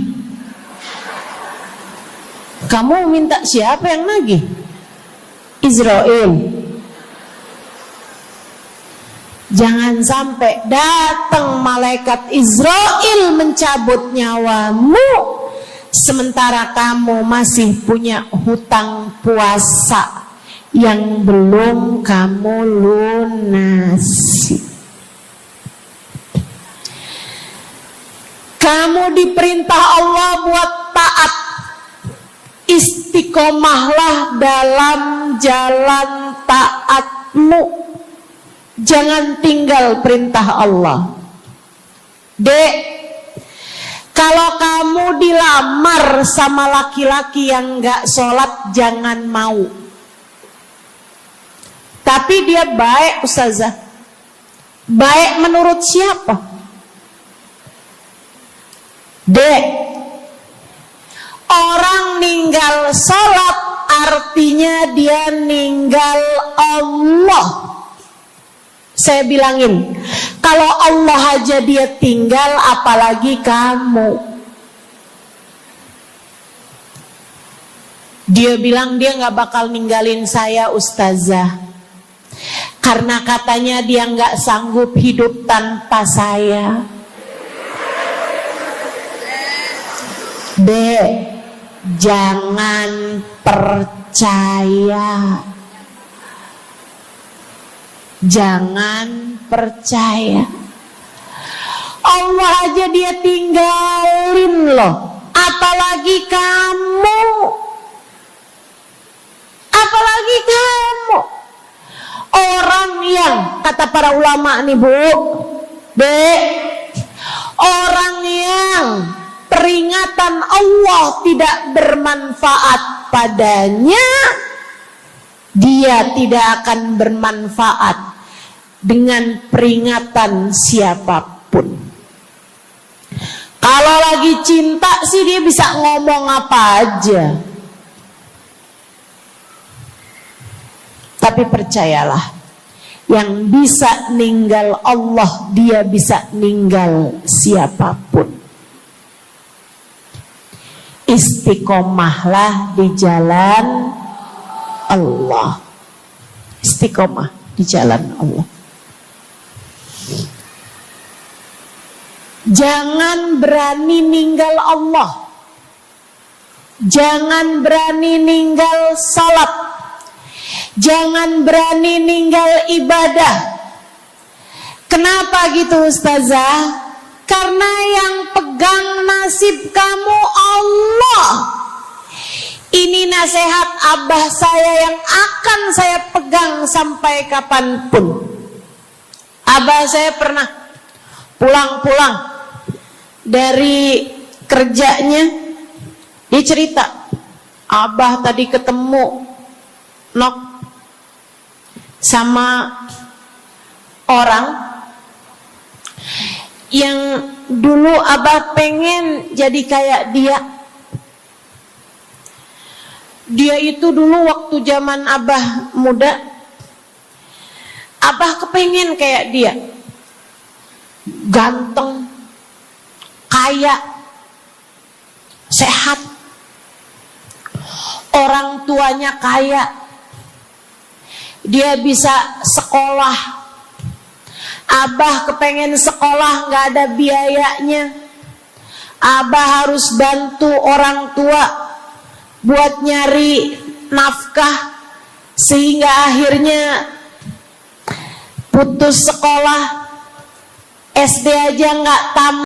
Kamu minta siapa yang nagih? Israel. Jangan sampai datang malaikat Israel mencabut nyawamu, sementara kamu masih punya hutang puasa yang belum kamu lunasi. Kamu diperintah Allah buat taat. Istiqomahlah dalam jalan taatmu. Jangan tinggal perintah Allah. Dek, kalau kamu dilamar sama laki-laki yang gak sholat, jangan mau. Tapi dia baik, Ustazah. Baik menurut siapa? Dek, orang ninggal sholat artinya dia ninggal Allah. Saya bilangin, kalau Allah aja dia tinggal, apalagi kamu. Dia bilang dia gak bakal ninggalin saya, Ustazah, karena katanya dia gak sanggup hidup tanpa saya. Dek, jangan percaya. Jangan percaya. Allah aja dia tinggalin loh, apalagi kamu. Apalagi kamu. Orang yang, kata para ulama nih Bu, Dek, orang yang peringatan Allah tidak bermanfaat padanya, dia tidak akan bermanfaat dengan peringatan siapapun. Kalau lagi cinta sih dia bisa ngomong apa aja. Tapi percayalah, yang bisa ninggal Allah, dia bisa ninggal siapapun. Istiqomahlah di jalan Allah. Istiqomah di jalan Allah. Jangan berani ninggal Allah. Jangan berani ninggal salat. Jangan berani ninggal ibadah. Kenapa gitu Ustazah? Karena yang pegang nasib kamu Allah. Ini nasihat abah saya yang akan saya pegang sampai kapanpun. Abah saya pernah pulang-pulang dari kerjanya, dia cerita, abah tadi ketemu sama orang yang dulu abah pengen jadi kayak dia. Dia itu dulu waktu zaman abah muda, abah kepengen kayak dia, ganteng, kaya, sehat, orang tuanya kaya, dia bisa sekolah. Abah kepengen sekolah, gak ada biayanya. Abah harus bantu orang tua buat nyari nafkah, sehingga akhirnya putus sekolah, SD aja gak tamat.